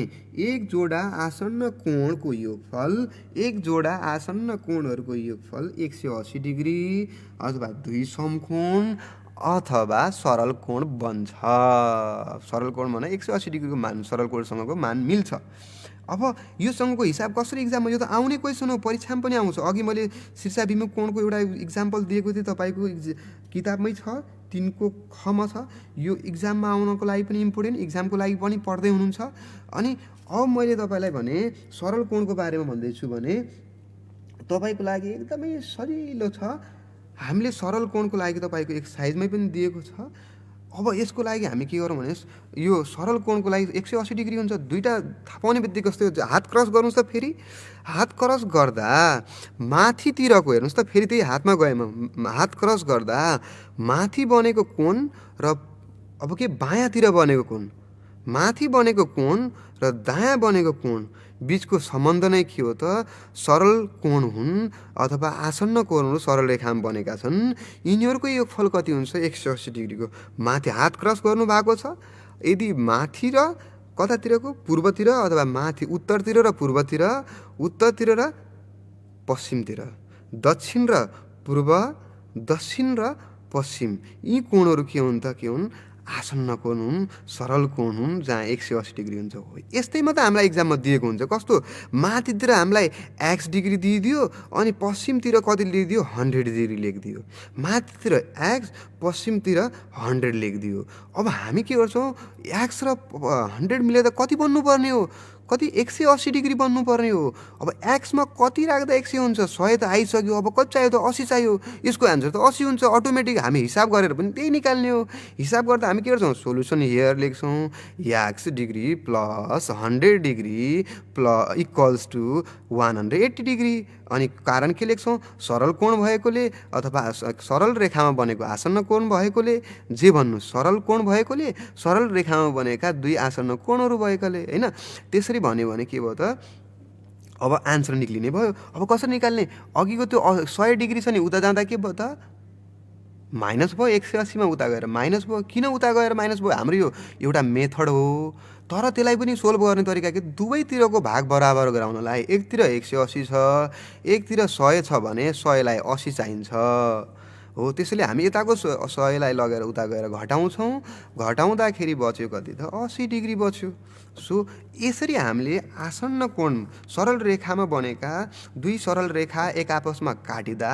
एक जोडा आसन्न कोणको योगफल एक जोडा आसन्न कोणहरूको योगफल 180 डिग्री अथवा 2 समकोण अथवा सरल कोण बन्छ सरल कोण भने 180 डिग्रीको मान सरल कोणसँगको मान मिल्छ अब योसँगको हिसाब कसरी इक्जाममा यो त आउने क्वेसन हो परीक्षामा पनि आउँछ अघि मैले शीर्षाभिमुख कोणको एउटा इक्जाम्पल दिएको थिएँ तपाईको किताबमै छ 3 को ख मा छ यो इक्जाममा आउनको लागि पनि इम्पोर्टेन्ट इक्जामको लागि पनि पढ्दै हुनुहुन्छ अनि अब मैले तपाईलाई भने सरल कोणको बारेमा भन्दै छु भने तपाईको लागि एकदमै सजिलो छ हामीले सरल कोणको लागि तपाईको एक्सरसाइजमै पनि दिएको छ अब यसको लागि हामी के गरौँ भने यो सरल कोणको लागि 180 डिग्री हुन्छ 2टा थाहा पाउने बित्तिकै कस्तो हात क्रस गर्नुस् त फेरि हात क्रस गर्दा माथितिरको हेर्नुस् त फेरि त्यही हातमा गएमा हात क्रस गर्दा माथि बनेको कोण र अब के बायाँतिर बनेको कोण माथि बनेको कोण र दायाँ बनेको कोण बीचको सम्बन्ध नै के हो त सरल कोण हुन् अथवा आसन्न कोणहरू सरल रेखामा बनेका छन् यिनीहरूको योगफल कति हुन्छ 180 डिग्रीको माथि हात क्रस गर्नु भएको छ यदि माथि र कतातिरको पूर्वतिर अथवा माथि उत्तरतिर र पूर्वतिर उत्तरतिर र पश्चिमतिर दक्षिण र पूर्व दक्षिण र पश्चिम यी कोणहरू के हुन् त के हुन् आसन्न कोण हुन्, सरल कोण हुन् जहाँ 180 डिग्री हुन्छ। हो यस्तैमा त हामीलाई इक्जाममा दिएको हुन्छ। कस्तो माथितिर हामीलाई एक्स डिग्री दिइदियो अनि पश्चिमतिर कति लेखिदियो 100 डिग्री लेखिदियो। माथितिर एक्स पश्चिमतिर 100 लेखिदियो। अब हामी के गर्छौँ, एक्स र 100 मिलाउँदा कति बन्नुपर्ने हो, कति 180 डिग्री बन्नुपर्ने हो। अब एक्समा कति राख्दा 100 हुन्छ, 100 त आइसक्यो। अब कति चाहियो त 80 चाहियो। यसको एन्सर त 80 हुन्छ अटोमेटिक। हामी हिसाब गरेर पनि त्यही निकाल्ने हो। हिसाब गर्दा हामी के गर्छौँ, सोल्युसन हियर लेख्छौँ, x degree plus 100 degree equals to 180 degree. अनि कारण के लेख्छौँ, सरल कोण भएकोले अथवा सरल रेखामा बनेको आसन्न कोण भएकोले, जे भन्नु सरल कोण भएकोले, सरल रेखामा बनेका दुई आसन्न कोणहरू भएकोले, होइन। त्यसरी भन्यो भने के भयो त, अब आन्सर निक्लिने भयो। अब कसरी निकाल्ने, अघिको त्यो 100 डिग्री छ नि उता जाँदा के भयो त, माइनस भयो। 180 मा उता गएर माइनस भयो। किन उता गएर माइनस भयो, हाम्रो यो एउटा मेथड हो। तर त्यसलाई पनि सोल्भ गर्ने तरिका के, दुवैतिरको भाग बराबर गराउनलाई, एकतिर 180 छ एकतिर 100 छ भने 100 लाई 80 चाहिन्छ। हो त्यसैले हामी यताको 100 लाई लगेर उता गएर घटाउँछौँ। घटाउँदाखेरि बच्यो कति त 80 डिग्री बच्यो। सो यसरी हामीले आसन्न कोण, सरल रेखामा बनेका दुई सरल रेखा एक आपसमा काटिँदा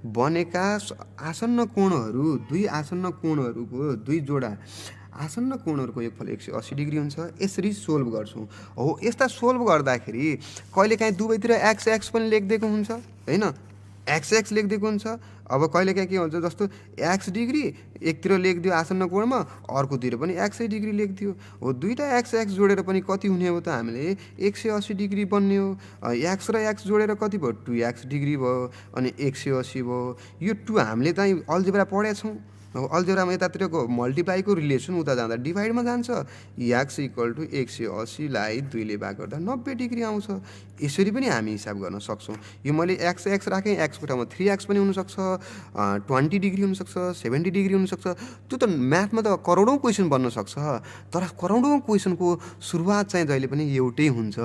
बनेका आसन्न कोणहरू, दुई आसन्न कोणहरूको दुई जोडा आसन्न कोणहरूको योगफल 180 डिग्री हुन्छ। यसरी सोल्भ गर्छौँ। हो यस्ता सोल्भ गर्दाखेरि कहिलेकाहीँ दुवैतिर एक्स एक्स पनि लेखिदिएको हुन्छ, होइन, एक्स एक्स लेखिदिएको हुन्छ। अब कहिलेकाहीँ के हुन्छ, जस्तो एक्स डिग्री एकतिर लेखिदियो आसन्न कोणमा, अर्कोतिर पनि एक्सै डिग्री लेखिदियो। हो दुईवटा एक्स एक्स जोडेर पनि कति हुने हो त, हामीले 180 डिग्री बन्ने हो। एक्स र एक्स जोडेर कति भयो, 2x डिग्री भयो अनि 180 भयो। यो 2 हामीले चाहिँ अल्जेब्रा पढेछौँ। अल्जेब्रामा यतातिरको मल्टिप्लाईको रिलेसन उता जाँदा डिभाइडमा जान्छ। एक्स इक्वल टु 180 लाई 2 ले भाग गर्दा 90 डिग्री आउँछ। यसरी पनि हामी हिसाब गर्न सक्छौँ। यो मैले एक्स एक्स राखेँ, एक्सको ठाउँमा 3x पनि हुनसक्छ, 20 डिग्री हुनसक्छ, 70 डिग्री हुनसक्छ। त्यो त म्याथमा त करोडौँ क्वेसन बन्न सक्छ। तर करोडौँ क्वेसनको सुरुवात चाहिँ जहिले पनि एउटै हुन्छ।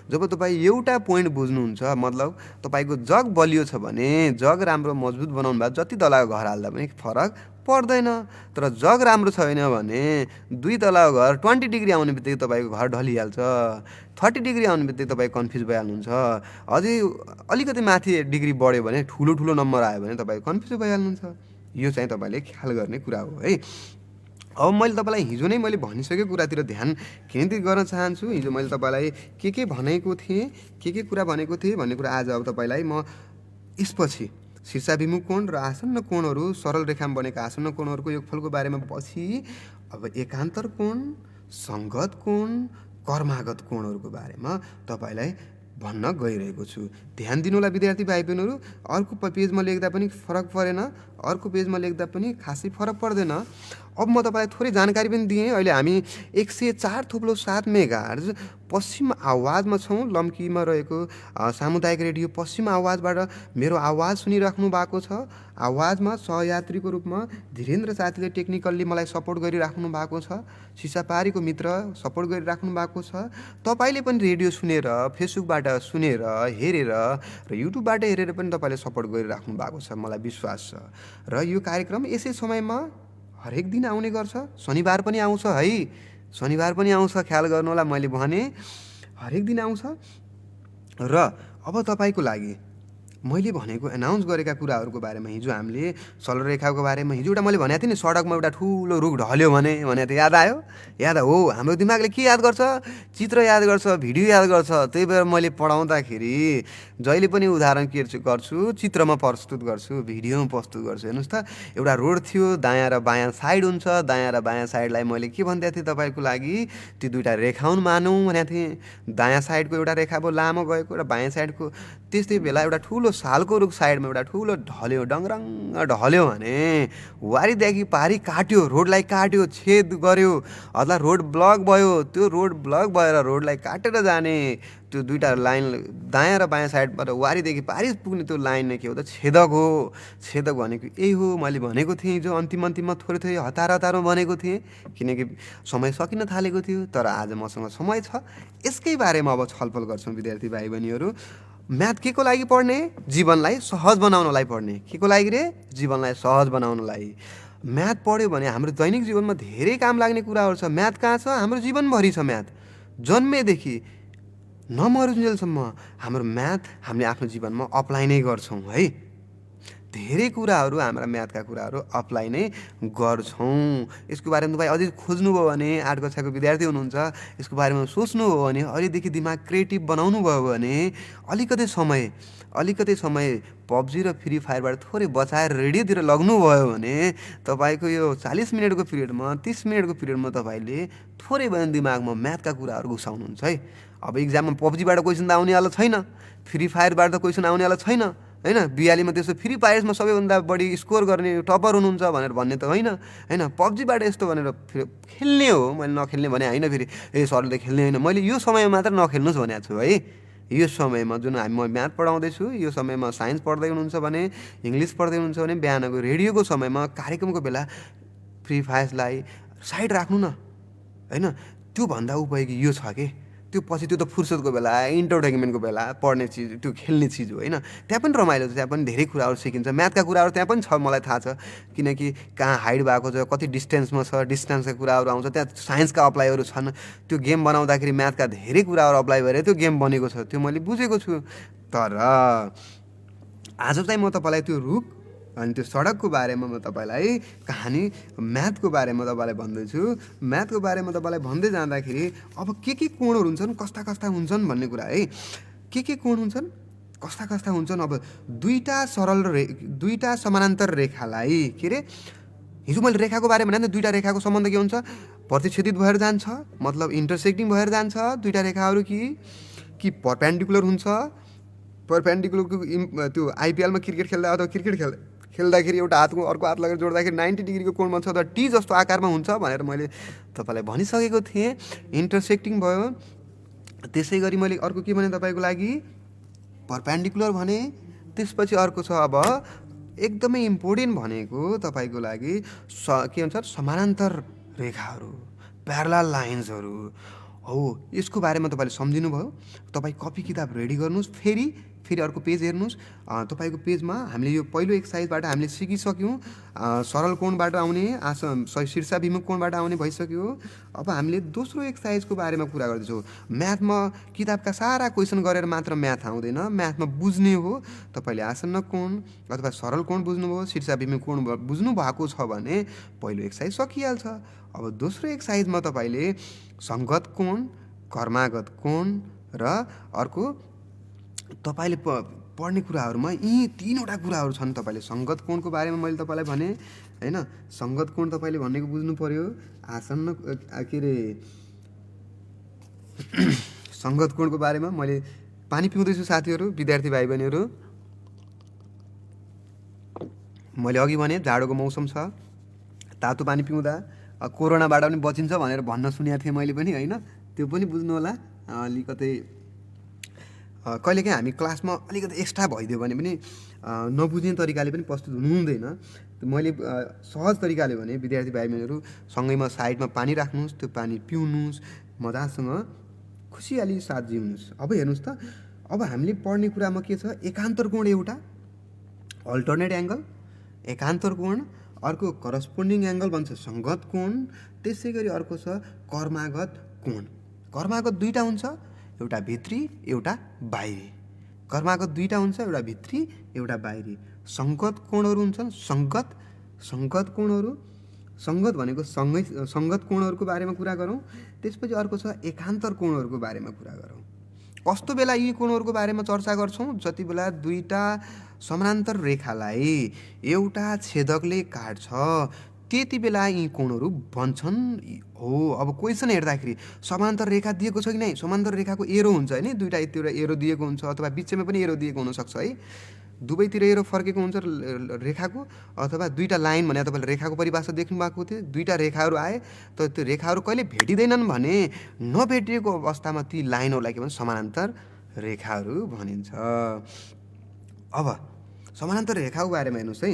जब तपाईँ एउटा पोइन्ट बुझ्नुहुन्छ, मतलब तपाईँको जग बलियो छ भने, जग राम्रो मजबुत बनाउनु भयो, जति तलाको घर हाल्दा पनि फरक पर्दैन। तर जग राम्रो छैन भने दुई तलाको घर 20 डिग्री आउने बित्तिकै तपाईँको घर ढलिहाल्छ। 30 डिग्री आउने बित्तिकै तपाईँ कन्फ्युज भइहाल्नुहुन्छ। अझै अलिकति माथि डिग्री बढ्यो भने, ठुलो ठुलो नम्बर आयो भने तपाईँ कन्फ्युज भइहाल्नुहुन्छ। यो चाहिँ तपाईँले ख्याल गर्ने कुरा हो है। अब मैले तपाईँलाई हिजो नै मैले भनिसकेको कुरातिर ध्यान केन्द्रित गर्न चाहन्छु। हिजो मैले तपाईँलाई के भनेको थिएँ, के कुरा भनेको थिएँ भन्ने कुरा आज अब तपाईँलाई म यसपछि शीर्षाभिमुख कोण र आसन्न कोणहरू, सरल रेखामा बनेका आसन्न कोणहरूको योगफलको बारेमा पछि अब एकान्तर कोण, सङ्गत कोण, कर्मागत कोणहरूको बारेमा तपाईँलाई भन्न गइरहेको छु। ध्यान दिनु होला विद्यार्थी भाइ बहिनीहरू। अर्को पेजमा लेख्दा पनि फरक परेन, अर्को पेजमा लेख्दा पनि खासै फरक पर्दैन। अब म तपाईँलाई थोरै जानकारी पनि दिएँ। अहिले हामी 104.7 मेगाहर्ज पश्चिम आवाजमा छौँ। लम्कीमा रहेको सामुदायिक रेडियो पश्चिम आवाजबाट मेरो आवाज सुनिराख्नु भएको छ। आवाजमा सहयात्रीको रूपमा धीरेन्द्र साथीले टेक्निकल्ली मलाई सपोर्ट गरिराख्नु भएको छ। सिसापारीको मित्र सपोर्ट गरिराख्नु भएको छ। तपाईँले पनि रेडियो सुनेर, फेसबुकबाट सुनेर, हेरेर र युट्युबबाट हेरेर पनि तपाईँले सपोर्ट गरिराख्नु भएको छ, मलाई विश्वास छ। र यो कार्यक्रम यसै समयमा हरेक दिन आउने गर्छ। शनिबार पनि आउँछ है, शनिबार पनि आउँछ, ख्याल गर्नु होला। मैले भने हरेक दिन आउँछ। र अब तपाईँको लागि मैले भनेको एनाउन्स गरेका कुराहरूको बारेमा, हिजो हामीले सरल रेखाको बारेमा हिजो एउटा मैले भनेको थिएँ नि, सडकमा एउटा ठुलो रुख ढल्यो भने भनेको थिएँ, याद आयो? याद हो। हाम्रो दिमागले के याद गर्छ, चित्र याद गर्छ, भिडियो याद गर्छ। त्यही भएर मैले पढाउँदाखेरि जहिले पनि उदाहरण के गर्छु, चित्रमा प्रस्तुत गर्छु, भिडियोमा प्रस्तुत गर्छु। हेर्नुहोस् त, एउटा रोड थियो, दायाँ र बायाँ साइड हुन्छ। दायाँ र बायाँ साइडलाई मैले के भनिदिएको थिएँ तपाईँको लागि, त्यो दुईवटा रेखाउन मानौँ भनेको थिएँ। दायाँ साइडको एउटा रेखा भयो लामो गएको र बायाँ साइडको, त्यस्तै बेला एउटा ठुलो सालको रुख साइडमा एउटा ठुलो ढल्यो, डङरङ ढल्यो भने वारीदेखि पारी काट्यो, रोडलाई काट्यो, छेद गर्यो, अथवा रोड ब्लक भयो। त्यो रोड ब्लक भएर रोडलाई काटेर जाने त्यो दुईवटा लाइन दायाँ र बायाँ साइडबाट वारीदेखि पारी पुग्ने त्यो लाइन नै के हो त, छेदक हो। छेदक भनेको यही हो। मैले भनेको थिएँ हिजो अन्तिममा थोरै हतारमा भनेको थिएँ, किनकि समय सकिन थालेको थियो। तर आज मसँग समय छ। यसकै बारेमा अब छलफल गर्छौँ विद्यार्थी भाइ बहिनीहरू। म्याथ के को लागि पढ्ने, जीवनलाई सहज बनाउनलाई पढ्ने। के को लागि रे, जीवनलाई सहज बनाउनलाई। म्याथ पढ्यो भने हाम्रो दैनिक जीवनमा धेरै काम लाग्ने कुराहरू छ। म्याथ कहाँ छ? हाम्रो जीवनभरि छ म्याथ। जन्मेदेखि नमरुन्जेलसम्म हाम्रो म्याथ हामीले आफ्नो जीवनमा अप्लाई नै गर्छौँ है। धेरै कुराहरू हाम्रा म्याथका कुराहरू अप्लाई नै गर्छौँ। यसको बारेमा तपाईँ अझै खोज्नुभयो भने 8 कक्षाको विद्यार्थी हुनुहुन्छ, यसको बारेमा सोच्नुभयो भने, अहिलेदेखि दिमाग क्रिएटिभ बनाउनु भयो भने अलिकति समय पब्जी र फ्री फायरबाट थोरै बचाएर रेडियोतिर लग्नुभयो भने तपाईँको यो 40 मिनटको पिरियडमा 30 मिनटको पिरियडमा तपाईँले थोरै भए दिमागमा म्याथका कुराहरू घुसाउनुहुन्छ है। अब इक्जाममा पब्जीबाट क्वेसन त आउनेवाला छैन, फ्री फायरबाट त क्वेसन आउनेवाला छैन होइन। बिहालीमा त्यस्तो फ्री फायरमा सबैभन्दा बढी स्कोर गर्ने टपर हुनुहुन्छ भनेर भन्ने त होइन होइन। पब्जीबाट यस्तो भनेर खेल्ने हो, मैले नखेल्ने भने होइन। फेरि सरले त खेल्ने होइन, मैले यो समयमा मात्र नखेल्नुहोस् भनेको छु है। यो समयमा जुन म म्याथ पढाउँदैछु, यो समयमा साइन्स पढ्दै हुनुहुन्छ भने, इङ्ग्लिस पढ्दै हुनुहुन्छ भने बिहानको रेडियोको समयमा कार्यक्रमको बेला फ्री फायरलाई साइड राख्नु न होइन। त्योभन्दा उपयोगी यो छ कि त्यो पछि त्यो त फुर्सदको बेला, इन्टरटेनमेन्टको बेला पढ्ने चिज, त्यो खेल्ने चिज हो होइन। त्यहाँ पनि रमाइलो छ, त्यहाँ पनि धेरै कुराहरू सिकिन्छ। म्याथका कुराहरू त्यहाँ पनि छ, मलाई थाहा छ, किनकि कहाँ हाइड भएको छ, कति डिस्टेन्समा छ, डिस्टेन्सका कुराहरू आउँछ। त्यहाँ साइन्सका अप्लाईहरू छन्। त्यो गेम बनाउँदाखेरि म्याथका धेरै कुराहरू अप्लाई भएर त्यो गेम बनेको छ, त्यो मैले बुझेको छु। तर आज चाहिँ म तपाईँलाई त्यो रुख अनि त्यो सडकको बारेमा म तपाईँलाई कहानी म्याथको बारेमा तपाईँलाई भन्दैछु। म्याथको बारेमा तपाईँलाई भन्दै जाँदाखेरि अब के कोणहरू हुन्छन्, कस्ता हुन्छन् भन्ने कुरा है। के कोण हुन्छन्, कस्ता हुन्छन्। अब दुईटा समानान्तर रेखालाई के अरे, हिजो मैले रेखाको बारेमा भने दुईटा रेखाको सम्बन्ध के हुन्छ, प्रतिच्छेदित भएर जान्छ, मतलब इन्टरसेक्टिङ भएर जान्छ। दुईटा रेखाहरू कि परपेन्डिकुलर हुन्छ। परपेन्डिकुलरको त्यो आइपिएलमा क्रिकेट खेल्दा अथवा क्रिकेट खेल्दाखेरि एउटा हातको अर्को हात लगेर जोड्दाखेरि 90 डिग्रीको कोण बन्छ अथवा टी जस्तो आकारमा हुन्छ भनेर मैले तपाईँलाई भनिसकेको थिएँ। इन्टरसेक्टिङ भयो। त्यसै गरी मैले अर्को के भने तपाईँको लागि, परपेन्डिकुलर भने। त्यसपछि अर्को छ अब एकदमै इम्पोर्टेन्ट भनेको तपाईँको लागि के भन्छ, समानान्तर रेखाहरू, प्यारलल लाइन्सहरू हो। यसको बारेमा तपाईँले सम्झिनुभयो। तपाईँ कपी किताब रेडी गर्नुहोस्। फेरि अर्को पेज हेर्नुहोस्। तपाईँको पेजमा हामीले यो पहिलो एक्सर्साइजबाट हामीले सिकिसक्यौँ। सरल कोणबाट आउने, शीर्षाभिमुख कोणबाट आउने भइसक्यो। अब हामीले दोस्रो एक्सर्साइजको बारेमा कुरा गर्दैछौँ। म्याथमा किताबका सारा क्वेसन गरेर मात्र म्याथ आउँदैन, म्याथमा बुझ्ने हो। तपाईँले आसन्न कोण अथवा सरल कोण बुझ्नुभयो, शीर्षाभिमुख कोण बुझ्नु भएको छ भने पहिलो एक्सर्साइज सकिहाल्छ। अब दोस्रो एक्सर्साइजमा तपाईँले सङ्गत कोण, कर्मागत कोण र अर्को तपाईँले पढ्ने कुराहरूमा यी 3वटा कुराहरू छन्। तपाईँले सङ्गत कोणको बारेमा मैले तपाईँलाई भने होइन। सङ्गत कोण तपाईँले भनेको बुझ्नु पर्यो। आसन्न के अरे सङ्गत कोणको बारेमा मैले पानी पिउँदैछु साथीहरू, विद्यार्थी भाइ बहिनीहरू। मैले अघि भने जाडोको मौसम छ, तातो पानी पिउँदा कोरोनाबाट पनि बचिन्छ भनेर भन्न सुनेको थिएँ मैले पनि होइन। त्यो पनि बुझ्नु होला। अलिकति कहिलेकाहीँ हामी क्लासमा अलिकति एक्स्ट्रा भइदियो भने पनि नबुझ्ने तरिकाले पनि प्रस्तुत हुनु हुँदैन। मैले सहज तरिकाले भने विद्यार्थी भाइ बहिनीहरू सँगैमा साइडमा पानी राख्नुहोस्, त्यो पानी पिउनुहोस्, मजासँग खुसियाली साथ जिउनुहोस्। अब हेर्नुहोस् त, अब हामीले पढ्ने कुरामा के छ, एकान्तर कोण एउटा, अल्टरनेट एङ्गल एकान्तर कोण, अर्को करस्पोन्डिङ एङ्गल भन्छ सङ्गत कोण। त्यसै गरी अर्को छ कर्मागत कोण। कर्मागत दुईवटा हुन्छ, एउटा भित्री एउटा बाहिरी। कर्मागत दुईवटा हुन्छ, एउटा भित्री एउटा बाहिरी। सङ्गत कोणहरू हुन्छन्, सङ्गत कोणहरू। सङ्गत भनेको सङ्गत कोणहरूको बारेमा कुरा गरौँ। त्यसपछि अर्को छ एकान्तर कोणहरूको बारेमा कुरा गरौँ। कस्तो बेला यी कोणहरूको बारेमा चर्चा गर्छौँ, जति बेला दुईवटा समानान्तर रेखालाई एउटा छेदकले काट्छ त्यति बेला यी कोणहरू बन्छन् हो। अब क्वेसन हेर्दाखेरि समान्तर रेखा दिएको छ कि नै, समान्तर रेखाको एरो हुन्छ होइन, दुईवटा यतिवटा एरो दिएको हुन्छ अथवा बिचमा पनि एरो दिएको हुनसक्छ है। दुवैतिर एरो फर्केको हुन्छ रेखाको, अथवा दुईवटा लाइन भने तपाईँले रेखाको परिभाषा देख्नु भएको थियो। दुईवटा रेखाहरू आए तर त्यो रेखाहरू कहिले भेटिँदैनन् भने नभेटिएको अवस्थामा ती लाइनहरूलाई के भन्छ, समानान्तर रेखाहरू भनिन्छ। अब समानान्तर रेखाको बारेमा हेर्नुहोस् है।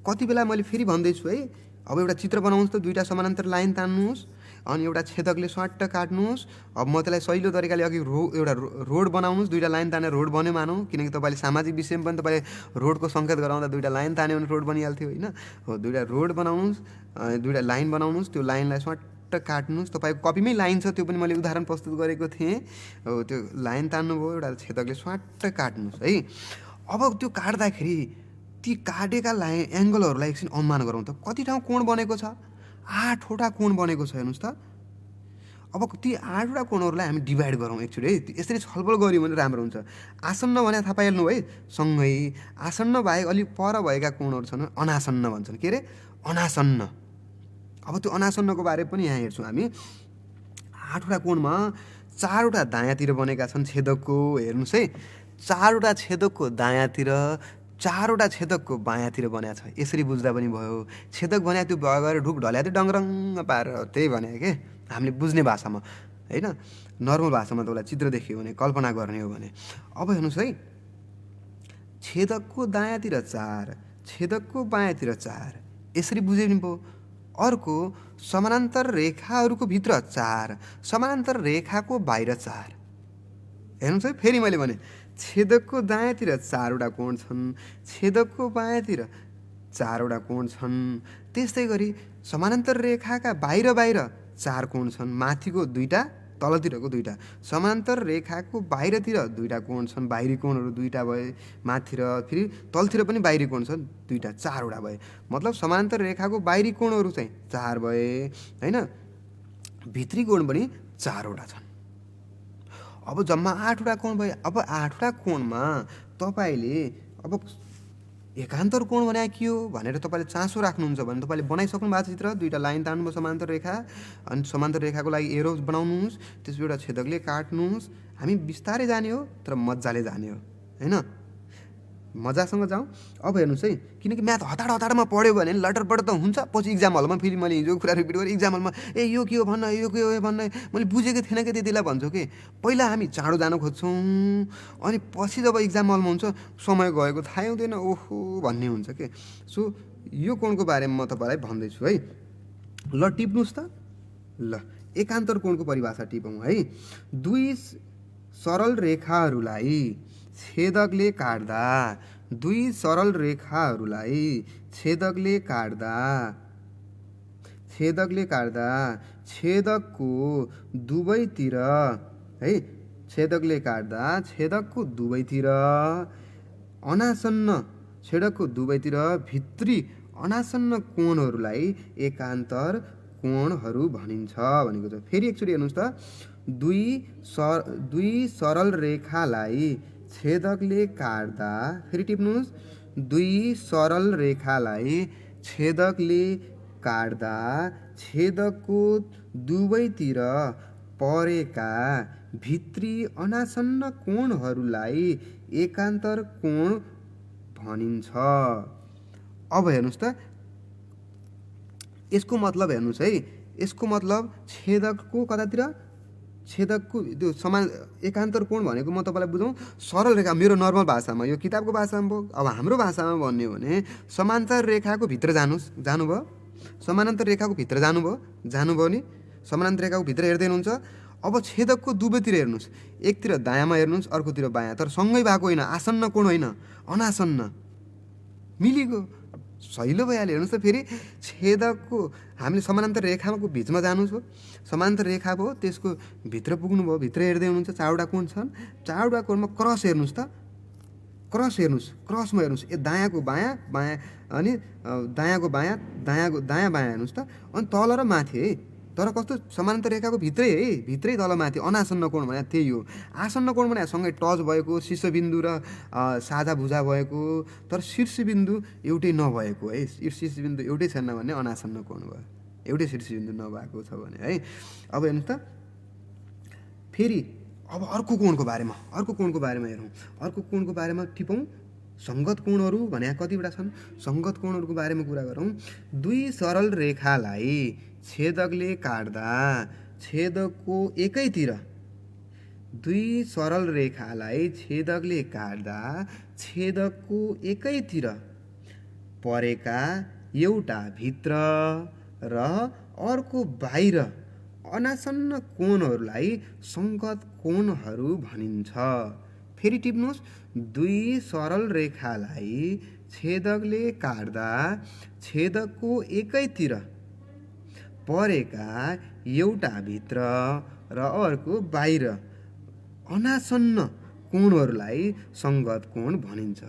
कति बेला मैले फेरि भन्दैछु है, अब एउटा चित्र बनाउनुहोस् त, दुईवटा समानान्तर लाइन तान्नुहोस्। अनि एउटा छेदकले स्वाट्ट काट्नुहोस्। अब म त्यसलाई सहिलो तरिकाले अघि एउटा रोड बनाउनुहोस्, दुईवटा लाइन तानेर रोड बन्यो मानौँ, किनकि तपाईँले सामाजिक विषयमा पनि तपाईँले रोडको सङ्केत गराउँदा दुईवटा लाइन तान्यो भने रोड बनिहाल्थ्यो होइन। हो, दुईवटा रोड बनाउनुहोस्, दुईवटा लाइन बनाउनुहोस्, त्यो लाइनलाई स्वाट्ट काट्नुहोस्। तपाईँको कपीमै लाइन छ, त्यो पनि मैले उदाहरण प्रस्तुत गरेको थिएँ। हो, त्यो लाइन तान्नुभयो, एउटा छेदकले स्वाट्ट काट्नुहोस् है। अब त्यो काट्दाखेरि ती काटेका एङ्गलहरूलाई एकछिन अनुमान गरौँ त, कति ठाउँ कोण बनेको छ? 8वटा कोण बनेको छ, हेर्नुहोस् त। अब ती 8वटा कोणहरूलाई हामी डिभाइड गरौँ एकचोटि है। यसरी छलफल गऱ्यो भने राम्रो हुन्छ। आसन्न भने थाहा पाइहाल्नु है सँगै। आसन्न बाहेक अलिक पर भएका कोणहरू छन् अनासन्न भन्छन्। के अरे? अनासन्न। अब त्यो अनासन्नको बारे पनि यहाँ हेर्छौँ हामी। 8वटा कोणमा 4वटा दायाँतिर बनेका छन् छेदकको, हेर्नुहोस् है। 4वटा छेदकको दायाँतिर, 4वटा छेदकको बायाँतिर बनाएको छ। यसरी बुझ्दा पनि भयो। छेदक भने त्यो गएर ढुक ढल्या त्यो डङरङ्ग पारेर त्यही भने के हामीले बुझ्ने भाषामा होइन, नर्मल भाषामा तपाईँलाई चित्र देखियो भने, कल्पना गर्ने हो भने। अब हेर्नुहोस् है, छेदकको दायाँतिर 4, छेदकको बायाँतिर 4, यसरी बुझ्यो भने भयो। अर्को समानान्तर रेखाहरूको भित्र 4, समानान्तर रेखाको बाहिर 4। हेर्नुहोस् है, फेरि मैले भने छेदकको दायाँतिर 4वटा कोण छन्, छेदकको बायाँतिर 4वटा कोण छन्। त्यस्तै गरी समानान्तर रेखाका बाहिर बाहिर 4 कोण छन्, माथिको 2टा, तलतिरको 2टा। समानान्तर रेखाको बाहिरतिर 2टा कोण छन्, बाहिरी कोणहरू 2टा भए, माथि र फेरि तलतिर पनि बाहिरी कोण छन् 2टा, 4वटा भए। मतलब समानान्तर रेखाको बाहिरी कोणहरू चाहिँ 4 भए होइन, भित्री कोण पनि 4वटा छन्। अब जम्मा 8वटा कोण भयो। अब 8वटा कोणमा तपाईँले अब एकान्तर कोण बनाए के हो भनेर तपाईँले चासो राख्नुहुन्छ भने तपाईँले बनाइसक्नु भएको चित्र, दुईवटा लाइन तान्नुभयो समान्तर रेखा, अनि समान्तर रेखाको लागि एरो बनाउनुहोस्, त्यसपछि एउटा छेदकले काट्नुहोस्। हामी बिस्तारै जाने हो तर मजाले जाने हो होइन, मजासँग जाउँ। अब हेर्नुहोस् है, किनकि म्याथ हतारमा पढ्यो भने लटरपट त हुन्छ, पछि इक्जाम हलमा फेरि मैले हिजो कुरा रिपिट गरेँ, इक्जाम हलमा यो के हो भन्न, यो के हो भन्न, मैले बुझेको थिएन कि त्यतिलाई भन्छु कि पहिला हामी चाँडो जान खोज्छौँ, अनि पछि जब इक्जाम हलमा हुन्छ समय गएको थाहै हुँदैन, ओहो भन्ने हुन्छ कि। सो यो कोणको बारेमा म तपाईँलाई भन्दैछु है। ल टिप्नुहोस् त। ल एकान्तर कोणको परिभाषा टिपौँ है। दुई सरल रेखाहरूलाई छेदकले काट्दा, दुई सरल रेखाहरूलाई छेदकले काट्दा छेदकको दुवैतिर है, छेदकले काट्दा छेदकको दुवैतिर अनासन्न, छेदकको दुवैतिर भित्री अनासन्न कोणहरूलाई एकान्तर कोणहरू भनिन्छ भनेको छ। फेरि एकचोटि हेर्नुहोस् त, दुई सरल रेखालाई छेदकले काट्दा, फेरि टिप्नुहोस्, दुई सरल रेखालाई छेदकले काट्दा छेदकको दुवैतिर परेका भित्री अनासन्न कोणहरूलाई एकान्तर कोण भनिन्छ। अब हेर्नुहोस् त, यसको मतलब हेर्नुहोस् है, यसको मतलब छेदकको कतातिर, छेदकको त्यो समान एकान्तर कोण भनेको म तपाईँलाई बुझाउँ, सरल रेखा, मेरो नर्मल भाषामा, यो किताबको भाषामा भयो। अब हाम्रो भाषामा भन्ने हो भने समान्तर रेखाको भित्र जानुभयो, समानान्तर रेखाको भित्र जानुभयो नि, समानान्तर रेखाको भित्र हेर्दै हुनुहुन्छ। अब छेदकको दुवैतिर हेर्नुहोस्, एकतिर दायाँमा हेर्नुहोस्, अर्कोतिर बायाँ, तर सँगै भएको होइन, आसन्न कोण होइन, अनासन्न, मिलेको सहिलो भइहाल्यो। हेर्नुहोस् त, फेरि छेदकको हामीले समानान्तर रेखाको बिचमा जानुहोस् हो, समानान्तर रेखा भयो, त्यसको भित्र पुग्नुभयो, भित्र हेर्दै हुनुहुन्छ, 4वटा कोण छन्, 4वटा कोणमा क्रस हेर्नुहोस् त, क्रस हेर्नुहोस्, क्रसमा हेर्नुहोस्, ए दायाँको बायाँ, बायाँ अनि दायाँको बायाँ, दायाँ बायाँ हेर्नुहोस् त, अनि तल र माथि है, तर कस्तो समानान्तर रेखाको भित्रै है, भित्रै तल माथि अनासन्न कोण भने त्यही हो। आसन्न कोण भने सँगै टच भएको, शीर्षबिन्दु र साझा भुजा भएको, तर शीर्षबिन्दु एउटै नभएको है, शीर्षबिन्दु एउटै छैन भने अनासन्न कोण भयो, एउटै शीर्षबिन्दु नभएको छ भने है। अब हेर्नुहोस् त, फेरि अब अर्को कोणको बारेमा हेरौँ, अर्को कोणको बारेमा टिपौँ। सङ्गत कोणहरू भने कतिवटा छन्, सङ्गत कोणहरूको बारेमा कुरा गरौँ। दुई सरल रेखालाई छेदकले काट्दा छेदकको एकैतिर, दुई सरल रेखालाई छेदकले काट्दा छेदकको एकैतिर परेका एउटा भित्र र अर्को बाहिर अनासन्न कोणहरूलाई सङ्गत कोणहरू भनिन्छ। फेरि टिप्नुहोस्, दुई सरल रेखालाई छेदकले काट्दा छेदकको एकैतिर परेका एउटा भित्र र अर्को बाहिर अनासन्न कोणहरूलाई सङ्गत कोण भनिन्छ।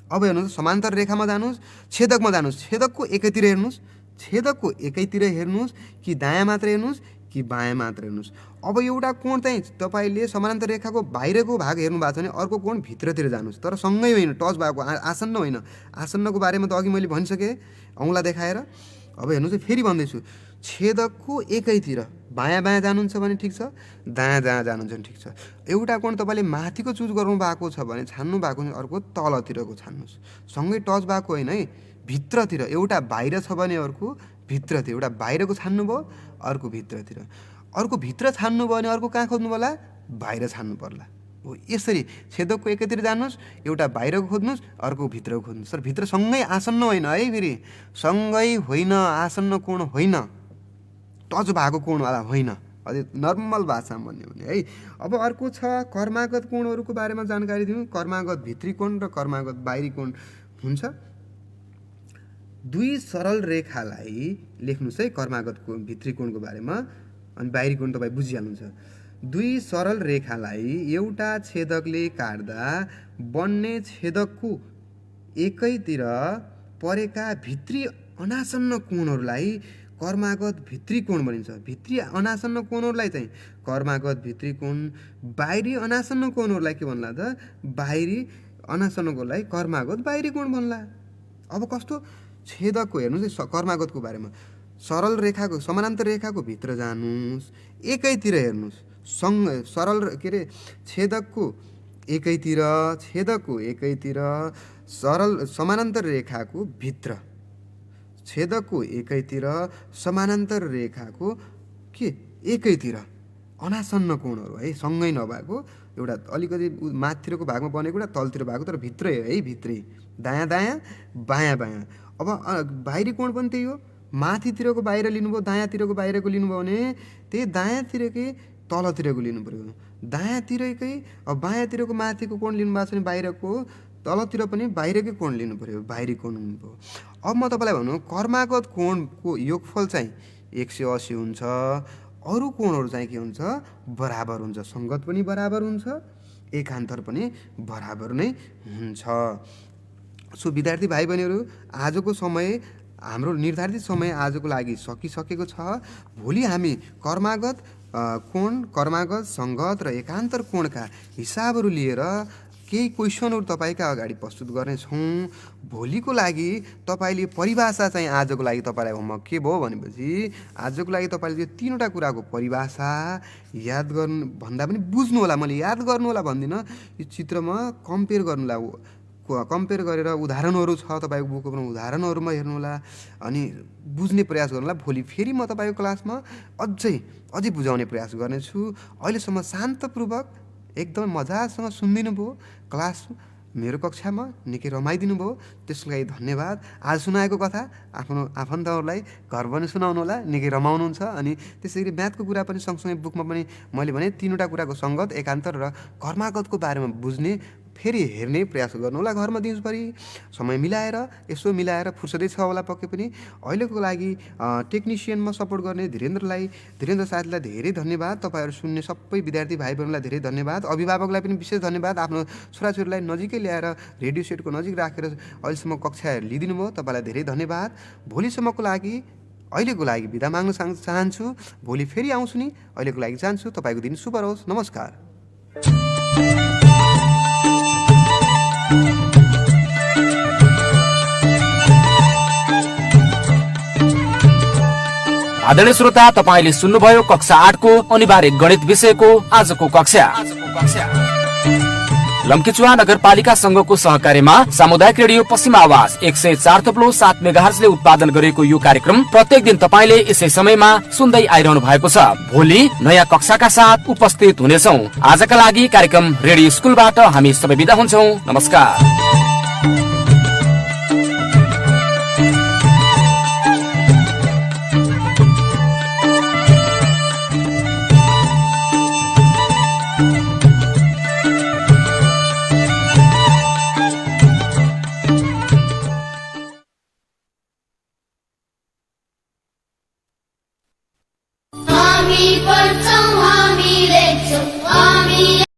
अब हेर्नुहोस्, समान्तर रेखामा जानुहोस्, छेदकमा जानुहोस्, छेदकको एकैतिर हेर्नुहोस्, छेदकको एकैतिर हेर्नुहोस् कि दायाँ मात्र हेर्नुहोस् कि बायाँ मात्र हेर्नुहोस्। अब एउटा कोण चाहिँ तपाईँले समानान्तर रेखाको बाहिरको भाग हेर्नु भएको छ भने अर्को कोण भित्रतिर जानुहोस्, तर सँगै होइन, टच भएको, आसन्न होइन। आसन्नको बारेमा त अघि मैले भनिसकेँ औँला देखाएर। अब हेर्नुहोस्, फेरि भन्दैछु, छेदकको एकैतिर बायाँ बायाँ जानुहुन्छ भने ठिक छ, दायाँ दायाँ जानुहुन्छ भने ठिक छ। एउटा कोण तपाईँले माथिको चुज गर्नु भएको छ भने छान्नु भएको भने अर्को तलतिरको छान्नुहोस्, सँगै टच भएको होइन है, भित्रतिर। एउटा बाहिर छ भने अर्को भित्रतिर, एउटा बाहिरको छान्नुभयो अर्को भित्रतिर, अर्को भित्र छान्नु भयो भने अर्को कहाँ खोज्नु होला, बाहिर छान्नु पर्ला। हो यसरी छेदकको एकैतिर जानुहोस्, एउटा बाहिरको खोज्नुहोस् अर्को भित्रको खोज्नुहोस्, तर भित्र सँगै आसन्न होइन है, फेरि सँगै होइन, आसन्न कोण होइन, टच भएको कोणवाला होइन, अझै नर्मल भाषामा भन्यो भने है। अब अर्को छ कर्मागत कोणहरूको बारेमा जानकारी दिउँ। कर्मागत भित्री कोण र कर्मागत बाहिरी कोण हुन्छ। दुई सरल रेखालाई लेख्नुहोस् है कर्मागत कोण भित्री कोणको बारेमा, अनि बाहिरी कोण तपाईँ बुझिहाल्नुहुन्छ। दुई सरल रेखालाई एउटा छेदकले काट्दा बन्ने छेदकको एकैतिर परेका भित्री अनासन्न कोणहरूलाई कर्मागत भित्री कोण भनिन्छ। भित्री अनासन्न कोणहरूलाई चाहिँ कर्मागत भित्री कोण, बाहिरी अनासन्न कोणहरूलाई के भन्ला त, बाहिरी अनासन्न कोणलाई कर्मागत बाहिरी कोण भन्ला। अब कस्तो, छेदकको हेर्नुहोस् कर्मागतको बारेमा, सरल रेखाको समानान्तर रेखाको भित्र जानुहोस्, एकैतिर हेर्नुहोस्, सरल के अरे छेदकको एकैतिर, छेदकको एकैतिर, सरल समानान्तर रेखाको भित्र, छेदकको एकैतिर, समानान्तर रेखाको के एकैतिर अनासन्न कोणहरू है, सँगै नभएको, एउटा अलिकति माथितिरको भागमा बनेको, एउटा तलतिर भएको, तर भित्रै है, भित्रै, दायाँ दायाँ बायाँ बायाँ। अब बाहिरी कोण पनि त्यही हो, माथितिरको बाहिर लिनुभयो, दायाँतिरको बाहिरको लिनुभयो भने त्यही दायाँतिरकै तलतिरको लिनु पऱ्यो, दायाँतिरकै। अब बायाँतिरको माथिको कोण लिनुभएको छ भने बाहिरको, तलतिर पनि बाहिरकै कोण लिनु पऱ्यो, बाहिरी कोण हुनुभयो। अब म तपाईँलाई भनौँ, कर्मागत कोणको योगफल चाहिँ 180 हुन्छ, अरू कोणहरू चाहिँ के हुन्छ, बराबर हुन्छ, सङ्गत पनि बराबर हुन्छ, एकान्तर पनि बराबर नै हुन्छ। सो विद्यार्थी भाइ बहिनीहरू, आजको समय, हाम्रो निर्धारित समय आजको लागि सकिसकेको छ। भोलि हामी कर्मागत कोण, कर्मागत, सङ्गत र एकान्तर कोणका हिसाबहरू लिएर केही क्वेसनहरू तपाईँका अगाडि प्रस्तुत गर्नेछौँ। भोलिको लागि तपाईँले परिभाषा चाहिँ आजको लागि तपाईँलाई होमवर्क के भयो भनेपछि, आजको लागि तपाईँले त्यो तीनवटा कुराको परिभाषा याद गर्नु भन्दा पनि बुझ्नु होला। मैले याद गर्नु होला भन्दिनँ, यो चित्रमा कम्पेयर गर्नुला, कम्पेयर गरेर उदाहरणहरू छ तपाईँको बुकमा, उदाहरणहरूमा हेर्नुहोला अनि बुझ्ने प्रयास गर्नुहोला। भोलि फेरि म तपाईँको क्लासमा अझै बुझाउने प्रयास गर्नेछु। अहिलेसम्म शान्तपूर्वक एकदमै मजासँग सुनिदिनु भयो, क्लास मेरो कक्षामा निकै रमाइदिनु भयो, त्यसको लागि धन्यवाद। आज सुनाएको कथा आफ्नो आफन्तहरूलाई घर पनि सुनाउनु होला, निकै रमाउनुहुन्छ। अनि त्यसरी म्याथको कुरा पनि सँगसँगै बुकमा पनि मैले भने तीनवटा कुराको सङ्गत, एकान्तर र कर्मागतको बारेमा बुझ्ने, फेरि हेर्ने प्रयास गर्नु होला घरमा दिउँसभरि समय मिलाएर, यसो मिलाएर, फुर्सदै छ होला पक्कै पनि। अहिलेको लागि टेक्निसियनमा सपोर्ट गर्ने धीरेन्द्र साथीलाई धेरै धन्यवाद। तपाईँहरू सुन्ने सबै विद्यार्थी भाइ बहिनीलाई धेरै धन्यवाद। अभिभावकलाई पनि विशेष धन्यवाद, आफ्नो छोराछोरीलाई नजिकै ल्याएर रेडियो सेटको नजिक राखेर अहिलेसम्म कक्षाहरू लिइदिनु भयो, तपाईँलाई धेरै धन्यवाद। भोलिसम्मको लागि, अहिलेको लागि बिदा माग्न चाहन्छु। भोलि फेरि आउँछु नि, अहिलेको लागि जान्छु। तपाईँको दिन शुभ रहोस्। नमस्कार। आदरणीय श्रोता, तपाईले सुन्नुभयो कक्षा 8 को अनिवार्य गणित विषयको आजको कक्षा। लम्कीचुवा नगरपालिका संघको सहकार्यमा सामुदायिक रेडियो पश्चिम आवाज 104.7 मेगाहर्जले उत्पादन गरेको यो कार्यक्रम प्रत्येक दिन तपाईले यसै समयमा सुन्दै आइरहनु भएको छ। भोलि नयाँ कक्षाका साथ उपस्थित हुनेछौँ। आजका लागि कार्यक्रम रेडियो स्कुलबाट हामी सबै बिदा हुन्छौँ। नमस्कार।